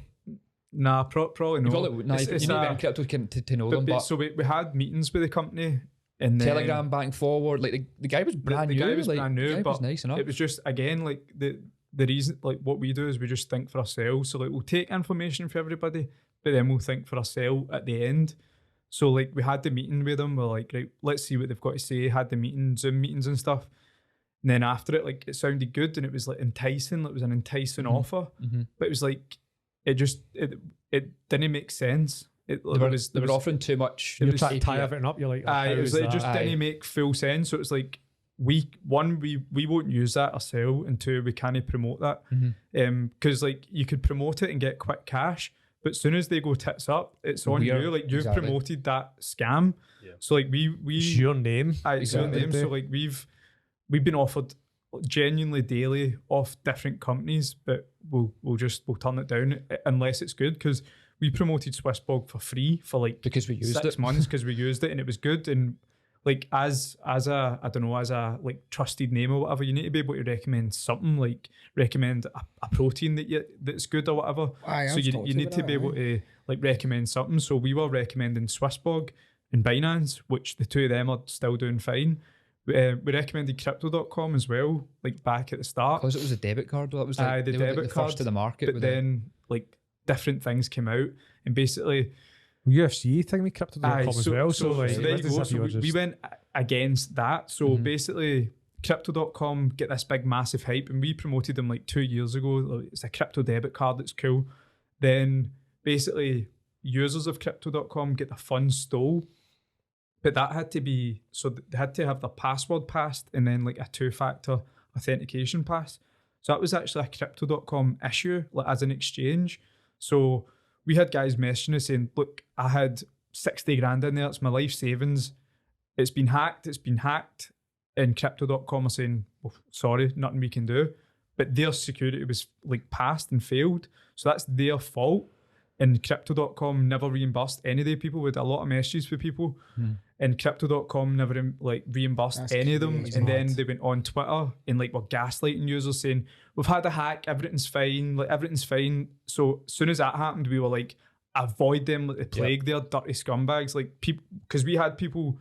Nah, probably no. You need to be in crypto to know them. But so we had meetings with the company and Telegram back and forward. Like the guy was brand new. The guy was like, brand new, the guy but was nice enough. It was just, again, like the reason, like what we do is we just think for ourselves. So like we'll take information for everybody, but then we'll think for ourselves at the end. So like we had the meeting with them. We're like, right, let's see what they've got to say. Had the meeting, Zoom meetings and stuff. And then after it, like it sounded good and it was like enticing. Like, it was an enticing offer, but it was like it didn't make sense. They were offering too much. You're trying to tie everything up. You're like, it just didn't make full sense. So it's like we won't use that ourselves, and two, we can't promote that. Because like you could promote it and get quick cash, but as soon as they go tits up, it's on you. Like you've promoted that scam. Yeah. So like it's your name. It's your name. So like we've been offered genuinely daily off different companies, but we'll turn it down unless it's good, because we promoted Swissborg for free for like because we used 6 months because we used it and it was good. And like as a I don't know, as a like trusted name or whatever, you need to be able to recommend something, like recommend a protein that's good or whatever. So you need to be able to like recommend something. So we were recommending Swissborg and Binance, which the two of them are still doing fine. We recommended Crypto.com as well, like back at the start. Because it was a debit card, that was like, the debit the card first to the market. But then like different things came out, and basically UFC thing with Crypto.com as well. So like, there you go. So we went against that. So basically, Crypto.com get this big massive hype, and we promoted them like 2 years ago. Like, it's a crypto debit card that's cool. Then basically, users of Crypto.com get the funds stole. But that had to be, so they had to have their password passed and then like a 2-factor authentication pass. So that was actually a Crypto.com issue, like as an exchange. So we had guys messaging us saying, look, I had 60 grand in there, it's my life savings. It's been hacked. And Crypto.com are saying, well, sorry, nothing we can do. But their security was like passed and failed. So that's their fault. And Crypto.com never reimbursed any of the people. We had a lot of messages for people. And Crypto.com never like reimbursed any of them. And then they went on Twitter and like were gaslighting users saying, we've had a hack, everything's fine. So as soon as that happened, we were like, avoid them like the plague. They're dirty scumbags. Like people, because we had people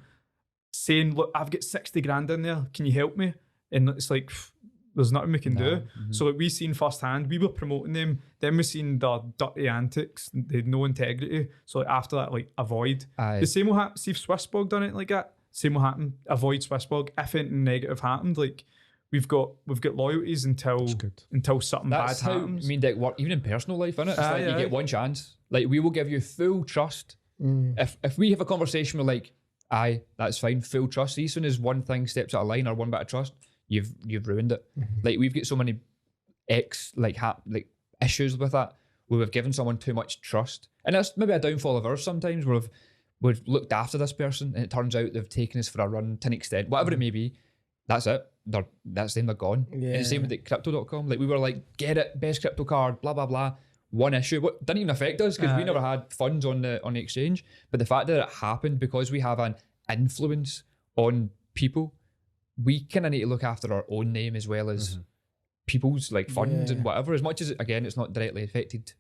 saying, look, I've got 60 grand in there, can you help me? And it's like, there's nothing we can do. So like we seen firsthand, we were promoting them, then we seen their dirty antics, they had no integrity. So like after that, like avoid. The same will happen, see if Swissborg done it like that, same will happen, avoid Swissborg. If anything negative happened, like we've got loyalties until something That's bad how happens. me and Dec work, even in personal life, innit? It's like you get one chance. Like we will give you full trust. If we have a conversation with like, aye, that's fine, full trust. As soon as one thing steps out of line or one bit of trust, you've ruined it. Like we've got so many issues with that where we've given someone too much trust, and that's maybe a downfall of ours sometimes. Where we've looked after this person, and it turns out they've taken us for a run to an extent, whatever it may be. That's it. That's them. They're gone. Yeah. And the same with the crypto.com. Like we were like, get it, best crypto card, blah blah blah. One issue, what didn't even affect us because we never had funds on the exchange. But the fact that it happened because we have an influence on people, we kind of need to look after our own name as well as people's like funds and whatever. As much as again, it's not directly affected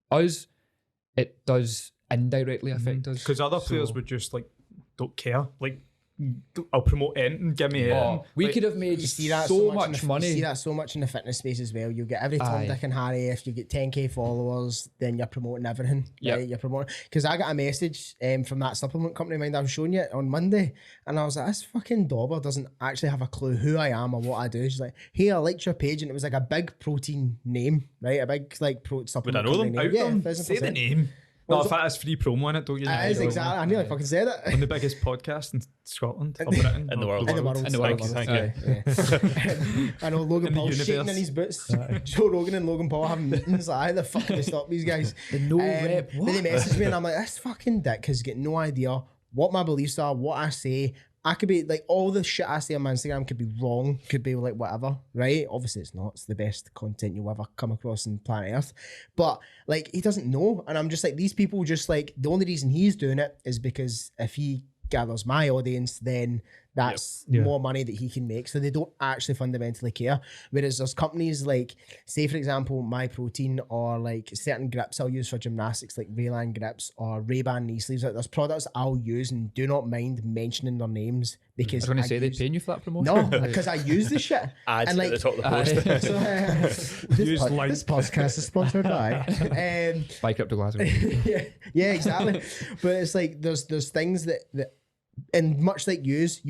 us, it does indirectly affect us. Because other players would just like don't care. Like I'll promote anything, give me anything. We Like, could have made You see that so in much the, money. You see that so much in the fitness space as well. You get every Tom, Dick, and Harry. If you get 10k followers, then you're promoting everything. Yep. Right? You're promoting. Because I got a message from that supplement company of mine that I was showing you on Monday, and I was like, this fucking dauber doesn't actually have a clue who I am or what I do. She's like, hey, I liked your page, and it was like a big protein name, right? A big like supplement. Would I know company them? name. out Yeah, them. Say the 1000%. name. No, in fact, it's free promo in it, don't you? It is exactly. I nearly fucking said it. On the biggest podcast in Scotland, or Britain, In the world. In the world. In the world. Thank you. I know Logan In the Paul's shaking universe. in his boots. Joe Rogan and Logan Paul having meetings. Like, how the fuck do they stop these guys? The no rep. Then they message me and I'm like, this fucking dick has got no idea what my beliefs are, what I say. I could be like, all the shit I say on my Instagram could be wrong, could be like whatever, right? Obviously it's not. It's the best content you'll ever come across on planet Earth. But like, he doesn't know. And I'm just like, these people just like, the only reason he's doing it is because if he gathers my audience, then that's more money that he can make. So they don't actually fundamentally care. Whereas there's companies like, say for example, My Protein, or like certain grips I'll use for gymnastics, like Raylan grips or Ray-Ban knee sleeves. Like there's products I'll use and do not mind mentioning their names because I was going to say they're use... paying you for that promotion. No, because I use the shit. Ads And, at the top of the post. This podcast is sponsored by Buy Crypto Glasgow. yeah, exactly. But it's like there's things that and much like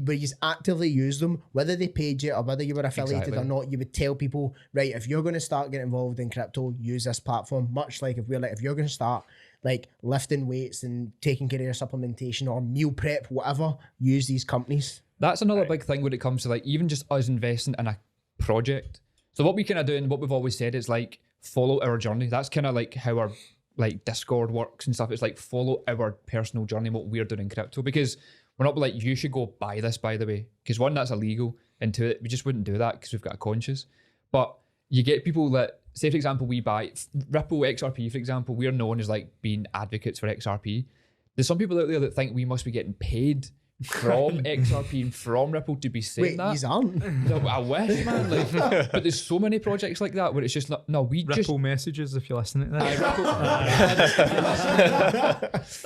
but you actively use them, whether they paid you or whether you were affiliated or not. You would tell people, right, if you're going to start getting involved in crypto, use this platform. Much like if you're going to start like lifting weights and taking care of your supplementation or meal prep, whatever, use these companies. That's another big thing when it comes to like even just us investing in a project. So what we kind of do and what we've always said is like follow our journey. That's kind of like how our like Discord works and stuff. It's like follow our personal journey, what we're doing in crypto, because we're not like, you should go buy this, by the way, because one, that's illegal, and two, we just wouldn't do that because we've got a conscience. But you get people that, say for example, we buy Ripple XRP, for example, we're known as like being advocates for XRP. There's some people out there that think we must be getting paid from XRP and from Ripple to be saying Wait, that. these aren't. No, I wish, man. Like, but there's so many projects like that where it's just not, no, we Ripple just messages if you're listening to that.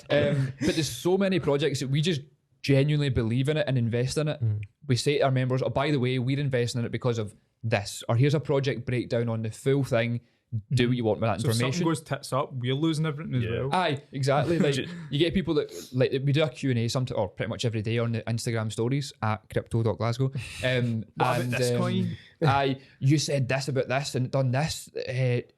but there's so many projects that we just genuinely believe in it and invest in it. We say to our members, oh, by the way, we're investing in it because of this, or here's a project breakdown on the full thing. Do what you want with that So if something information. goes tits up, we're losing everything as well. Aye, exactly. Like you get people that like we do a Q&A sometimes, or pretty much every day on the Instagram stories at crypto.glasgow. What about this coin? Aye, you said this about this and done this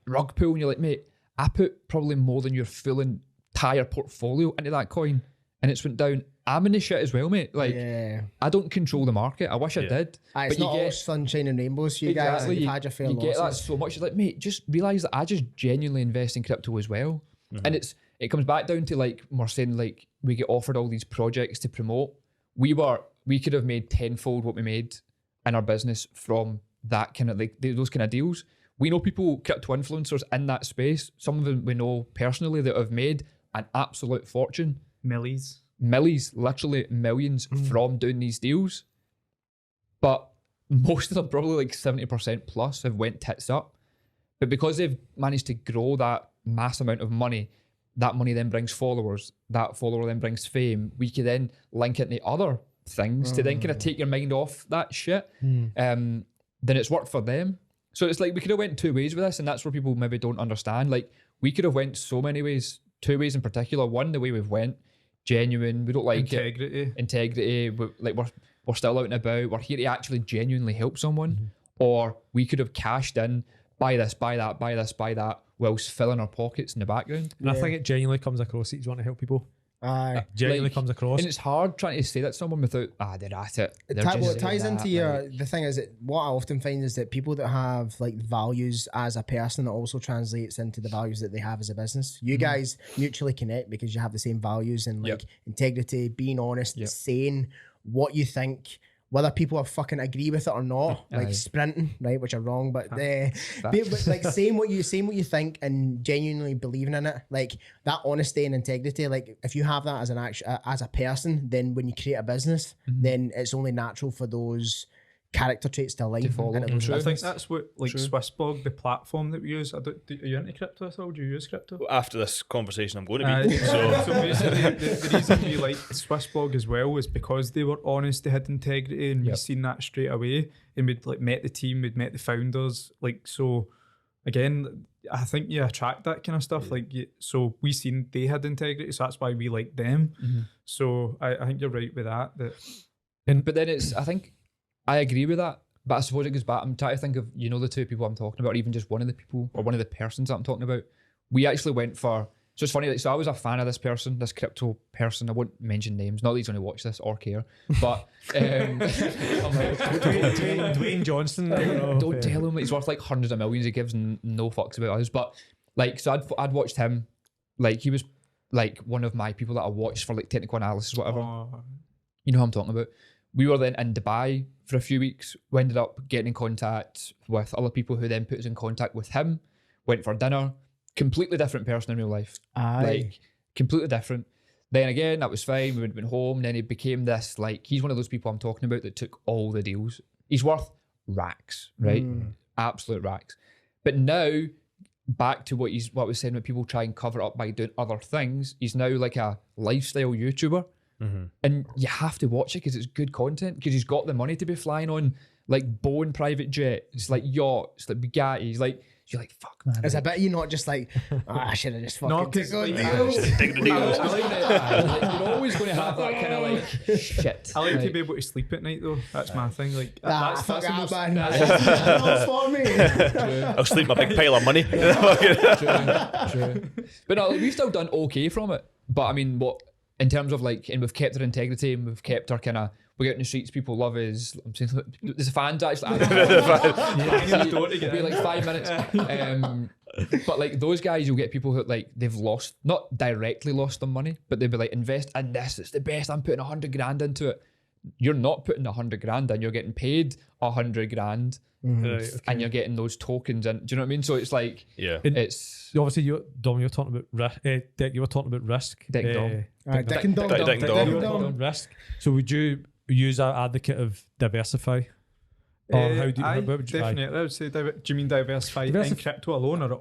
rug pull, and you're like, mate, I put probably more than your full entire portfolio into that coin, and it's went down. I'm in the shit as well, mate. Like, I don't control the market. I wish I did. Aye, it's but not all sunshine and rainbows for you guys. You've had your fair you get that losses. so much. It's like, mate, just realise that I just genuinely invest in crypto as well. And it comes back down to like we're saying, like we get offered all these projects to promote. We could have made tenfold what we made in our business from that kind of like those kind of deals. We know people, crypto influencers in that space. Some of them we know personally that have made an absolute fortune. Millies, literally millions from doing these deals. But most of them, probably like 70% plus, have went tits up. But because they've managed to grow that mass amount of money, that money then brings followers. That follower then brings fame. We can then link it into other things to then kind of take your mind off that shit. Then it's worked for them. So it's like we could have went two ways with this, and that's where people maybe don't understand. Like we could have went so many ways, two ways in particular. One, the way we've went, genuine, we don't like integrity. We're still out and about, we're here to actually genuinely help someone. or we could have cashed in, buy this, buy that, buy this, buy that, whilst filling our pockets in the background. And I think it genuinely comes across that you want to help people. Aye. Genuinely Like, comes across. And it's hard trying to say that to someone without, they're at it. They're What just ties saying into that, your like- the thing is that what I often find is that people that have like values as a person, that also translates into the values that they have as a business. You guys mutually connect because you have the same values and like integrity, being honest, saying what you think, whether people are fucking agree with it or not, like sprinting, right, which are wrong, but but like saying what you think and genuinely believing in it, like that honesty and integrity. Like if you have that as as a person, then when you create a business, then it's only natural for those character traits to align. follow. into those I think business. that's what like Swissblog, the platform that we use. Are you into crypto at all? Do you use crypto? After this conversation, I'm going to be. So basically, the reason we like Swissblog as well is because they were honest, they had integrity, and we seen that straight away. And we'd like met the team, we'd met the founders. Like, so again, I think you attract that kind of stuff. Like, so we seen they had integrity, so that's why we like them. So I think you're right with that. But then I think I agree with that. But I suppose it goes back. I'm trying to think of, the two people I'm talking about, or even just one of the people or one of the persons that I'm talking about. We actually went for, so it's funny, like, so I was a fan of this person, this crypto person. I won't mention names, not that he's going to watch this or care, but I'm like, Dwayne Johnson. don't tell him he's worth like hundreds of millions. He gives no fucks about us. But like, so I'd watched him, like he was like one of my people that I watched for like technical analysis, whatever. You know who I'm talking about. We were then in Dubai for a few weeks. We ended up getting in contact with other people who then put us in contact with him. Went for dinner. Completely different person in real life. Like, completely different. Then again, that was fine. We went home. Then he became this, like, he's one of those people I'm talking about that took all the deals. He's worth racks, right? Absolute racks. But now, back to what I was saying, when people try and cover up by doing other things, he's now like a lifestyle YouTuber. And you have to watch it because it's good content, because he's got the money to be flying on like Boeing private jets, like yachts, like Bugattis, like you're like, fuck man. It's like, a bit you not just like, I should have just fucking No, 'cause, took on like, deals. Take the deals. I like that. Like, you're always going to have that kind of like shit. I like to be able to sleep at night though. That's my thing. Like Fuck that's the that, most. man. That's for me. I'll sleep my big pile of money. True. But no, like, we've still done okay from it. But I mean, in terms of like, and we've kept our integrity, and we've kept our kind of, we get in the streets, people love us. I'm saying, there's fans actually. It'll be like 5 minutes. But like those guys, you'll get people who like they've lost, not directly lost their money, but they'll be like, invest in this. It's the best. I'm putting 100 grand into it. You're not putting 100 grand in. You're getting paid 100 grand, and you're getting those tokens. And do you know what I mean? So it's like, it's Obviously, Dom, you were talking about Dec, you were talking about risk. Dec Don. Dec and Dom. Dec Don. Risk. So would you use an advocate of diversify? Or how do you, what would you Definitely, I would say. Do you mean diversify in crypto alone, or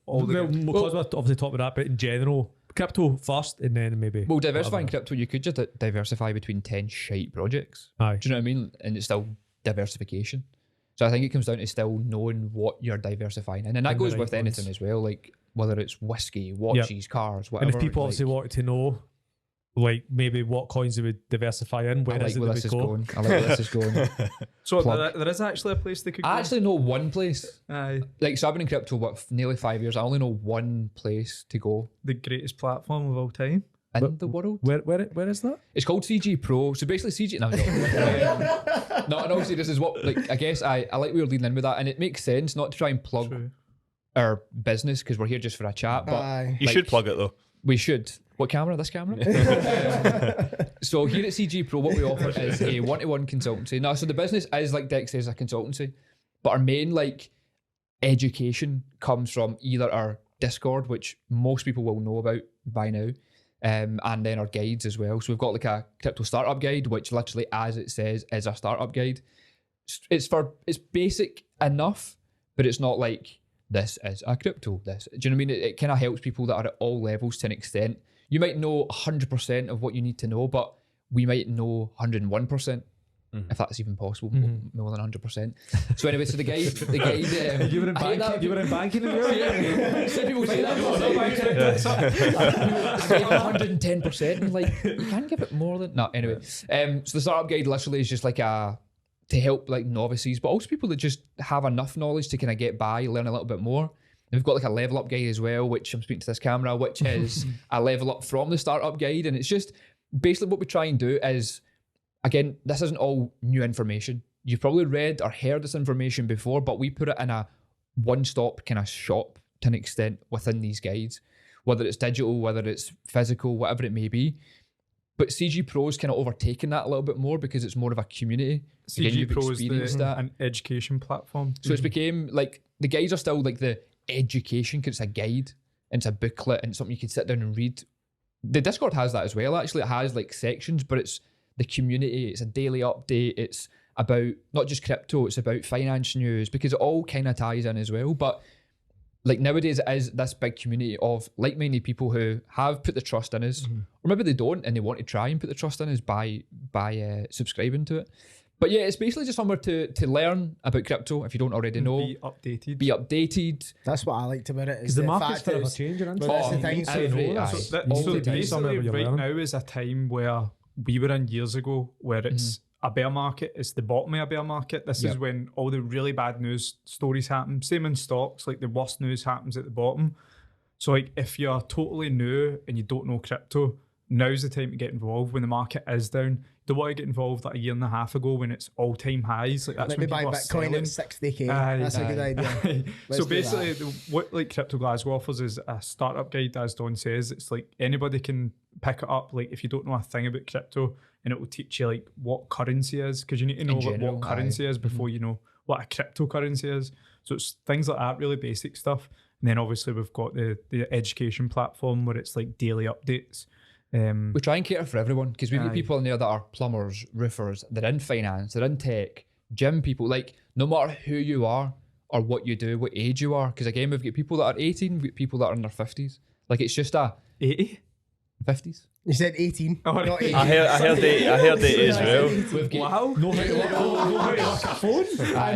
all the? Because we're obviously talking about that, but in general, crypto first, and then maybe. Well, diversifying crypto, you could just diversify between 10 shite projects. Aye. Do you know what I mean? And it's still diversification. So I think it comes down to still knowing what you're diversifying in. And that And the goes right with anything ones. as well, like whether it's whiskey, watches, cars, whatever. And if people like, obviously wanted to know, like maybe what coins they would diversify in, I where like is it where they this is would go? going. I like where this is going. So Plug. there is actually a place they could go. I actually know one place. Aye, Like, so I've been in crypto, nearly 5 years. I only know one place to go the greatest platform of all time. in the world. Where is that? It's called CG Pro. So basically CG... No, no, and obviously this is what, like, I guess I like we were leading in with that, and it makes sense not to try and plug True. our business because we're here just for a chat, but Aye. You should plug it though. we should. What camera? This camera? So here at CG Pro, what we offer is a one-to-one consultancy. Now, so the business is, like Dec says, a consultancy, but our main, like, education comes from either our Discord, which most people will know about by now, and then our guides as well. So we've got like a crypto startup guide, which literally, as it says, is a startup guide. It's basic enough, but it's not like this is a crypto. Do you know what I mean? It kind of helps people that are at all levels to an extent. You might know 100% of what you need to know, but we might know 101%. If that's even possible, more than 100%. So anyway, so the guide, You were in banking. You were in banking. Some people say that. I gave 110%. And like, you can't give it more than... No, anyway. So the startup guide literally is just like a to help like novices, but also people that just have enough knowledge to kind of get by, learn a little bit more. And we've got like a level up guide as well, which I'm speaking to this camera, which is a level up from the startup guide. And it's just basically what we try and do is, again, this isn't all new information. You've probably read or heard this information before, but we put it in a one-stop kind of shop to an extent within these guides, whether it's digital, whether it's physical, whatever it may be. But CG Pro's kind of overtaken that a little bit more because it's more of a community. Again, CG Pro is an education platform. So it's became like, the guides are still like the education because it's a guide and it's a booklet and it's something you can sit down and read. The Discord has that as well, actually. It has like sections, but it's the community, it's a daily update, it's about not just crypto, it's about finance news, because it all kind of ties in as well. But like nowadays it is this big community of like-minded people who have put the trust in us, or maybe they don't and they want to try and put the trust in us by subscribing to it. But yeah, it's basically just somewhere to learn about crypto if you don't already know. Be updated. That's what I liked about it. Because the market's forever changing. But that's the thing. So basically right now is a time where we were in years ago where it's a bear market, it's the bottom of a bear market. This is when all the really bad news stories happen. Same in stocks, like the worst news happens at the bottom. So like if you're totally new and you don't know crypto, now's the time to get involved when the market is down. You don't want to get involved like a year and a half ago when it's all-time highs. Like that's when buy people Bitcoin at 60k. That's a good idea. So basically, what like Crypto Glasgow offers is a startup guide, as Don says. It's like anybody can pick it up. Like if you don't know a thing about crypto, and it will teach you like what currency is, because you need to know what currency is before you know what a cryptocurrency is. So it's things like that, really basic stuff. And then obviously we've got the education platform where it's like daily updates. We try and cater for everyone, because we've got people in there that are plumbers, roofers, they're in finance, they're in tech, gym people, like no matter who you are or what you do, what age you are, because again we've got people that are 18, we've got people that are in their 50s. Like it's just a 80? 50s. You said 18. Oh, not 18. I heard it as well. Wow. No how to lock a phone.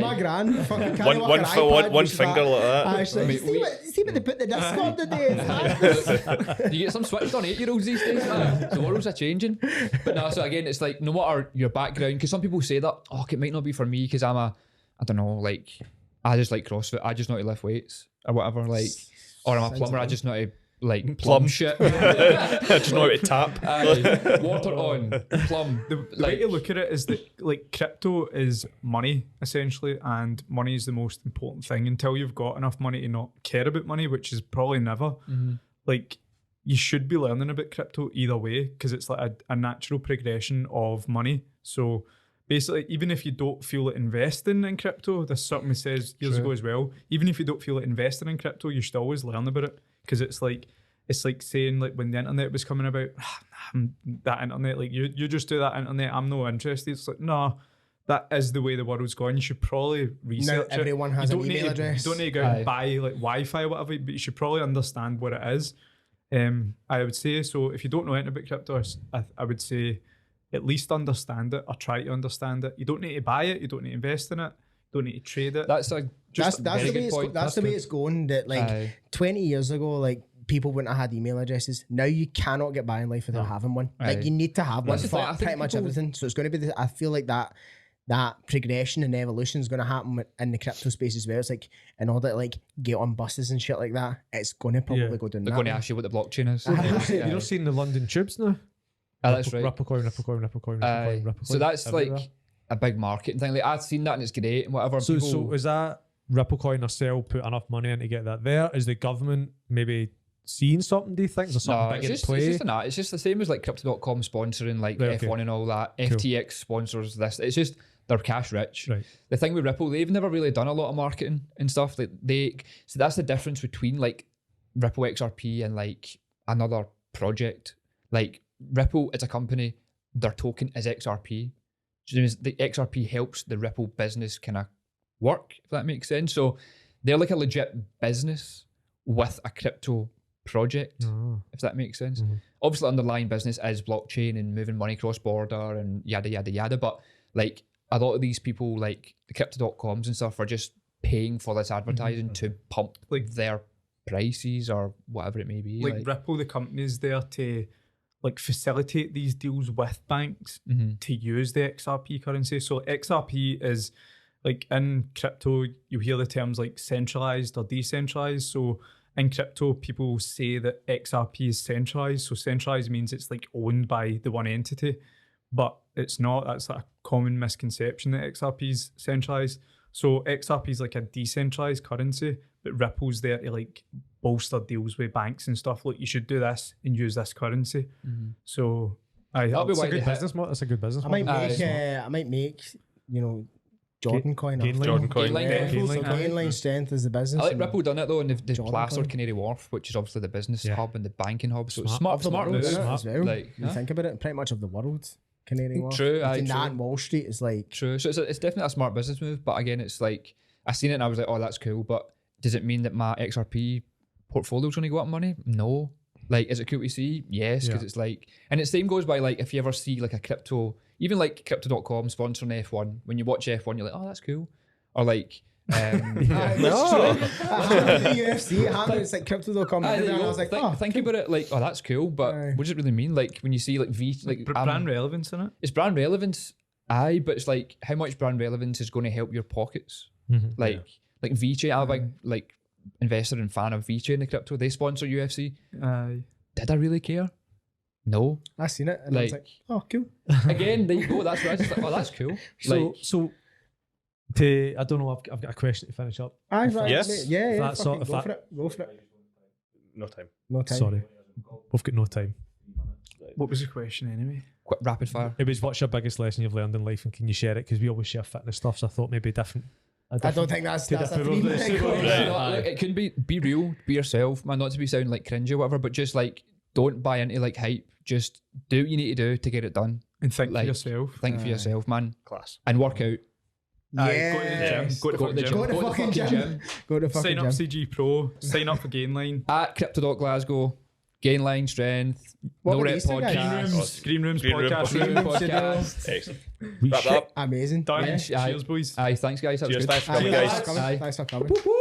My gran. One finger like that. Actually, see what they put the Discord today. You get some switched on 8-year-olds these days, man. The world's a changing. But no, so again, it's like no matter your background, because some people say that, it might not be for me because I'm I don't know, like I just like CrossFit, I just know how to lift weights or whatever, like, or I'm a plumber, I just know how to like plumb shit. I just know how to tap. Water on, plumb. The way to look at it is that like crypto is money essentially, and money is the most important thing until you've got enough money to not care about money, which is probably never. Like you should be learning about crypto either way, because it's like a natural progression of money. So basically, even if you don't feel like investing in crypto, this something we says years ago as well, even if you don't feel like investing in crypto, you should always learn about it. Because it's like saying like when the internet was coming about, that internet, like you just do that internet, I'm no interested. It's like, no, that is the way the world's going. You should probably research now everyone has an email address. You don't need to go out and buy like Wi-Fi or whatever, but you should probably understand what it is. I would say, so if you don't know anything about crypto, I would say at least understand it or try to understand it. You don't need to buy it, you don't need to invest in it, you don't need to trade it. That's the way it's going. That like 20 years ago, like people wouldn't have had email addresses. Now you cannot get by in life without having one. Like you need to have one for pretty much everything. So it's going to be. I feel like that progression and evolution is going to happen in the crypto space as well. It's like in order to like get on buses and shit like that, it's going to probably go down. They're going to ask you what the blockchain is. You're not seeing the London tubes now. That's right. Ripple. So that's everywhere. like a big marketing thing. Like I've seen that and it's great and whatever. So is that Ripplecoin or Cell put enough money in to get that there? Is the government maybe seeing something, do you think? Is there something big in play? It's just the same as like Crypto.com sponsoring like F1 and all that. Cool. FTX sponsors this. It's just they're cash rich. Right. The thing with Ripple, they've never really done a lot of marketing and stuff. Like so that's the difference between like Ripple XRP and like another project. Like Ripple is a company, their token is XRP. So the XRP helps the Ripple business kind of work, if that makes sense. So they're like a legit business with a crypto project, if that makes sense. Obviously, underlying business is blockchain and moving money cross border and yada yada yada. But like a lot of these people, like the crypto.coms and stuff, are just paying for this advertising to pump like their prices or whatever it may be. Like Ripple, the company's there to like facilitate these deals with banks to use the XRP currency. So XRP is like in crypto, you hear the terms like centralized or decentralized. So in crypto, people say that XRP is centralized. So centralized means it's like owned by the one entity, but it's not. That's like a common misconception that XRP is centralized. So XRP is like a decentralized currency, but Ripple's there to like bolster deals with banks and stuff. Like, you should do this and use this currency. So That'll be It's a why good they hit. business model. It's a good business I model. might make, you know, Jordan coin. Gainline. Jordan coin. Gainline. Yeah, so Gainline. Gainline strength is the business. I like and Ripple done it though, and they've Jordan plastered coin. Canary Wharf, which is obviously the business Yeah. hub and the banking hub. So it's Smart. smart world, move. isn't it, Smart. as well. Like, You think about it, pretty much of the world. Canary Wharf. True, aye, Between that true. and Wall Street is like True. So it's definitely a smart business move. But again, it's like I seen it and I was like, oh, that's cool. But does it mean that my XRP portfolio's going to go up in money? No. Like, is it cool to see? Yes, because Yeah. it's like, and the same goes by like if you ever see like a crypto, even like Crypto.com sponsoring F1. When you watch F1, you're like, oh, that's cool. Or like, no. The UFC, it happened. It's like crypto.com. Aye, And there you I go. was like, think about it like, oh, that's cool, but Aye. what does it really mean? Like when you see like brand relevance in it. it's brand relevance, aye, but it's like how much brand relevance is going to help your pockets? Mhm. Like VeChain, I'm a big like investor and fan of VeChain, the crypto. They sponsor UFC. Did I really care? No. I seen it and I was Like- like, oh, cool. Again, there you go. That's where I was just like, oh, that's cool. So to, I don't know, I've got a question to finish up. Aye, right, Yes. mate. Yeah, yeah. That's fucking sort of go that- for it. Go for it. No time. No time. Sorry, we've got no time. What was the question anyway? quick rapid fire. It was, what's your biggest lesson you've learned in life, and can you share it? Because we always share fitness stuff, so I thought maybe different. I don't think that's a different 3 rules. minute Right. question. No, like, it can be real, be yourself, man. Not to be sound like cringy or whatever, but just like don't buy into like hype. Just do what you need to do to get it done. And think Like, for yourself. Think for yourself, man, Class. and work out. Aye, go to the gym. Yes. Go to the gym. Go to fucking gym. Go to fucking Sign up gym. CG Pro. Sign up for Gainline. At Crypto.Glasgow, Gainline Strength, What No were Rep these two guys? Podcast. Green Rooms Green Room podcast. podcast. Green Room Podcast. Excellent. We Wrap shit. up. Amazing. Done. Yeah. Cheers, boys. Aye, thanks guys. That was Cheers. good. Thanks for coming, Aye, guys. thanks for coming. Aye. Thanks for coming.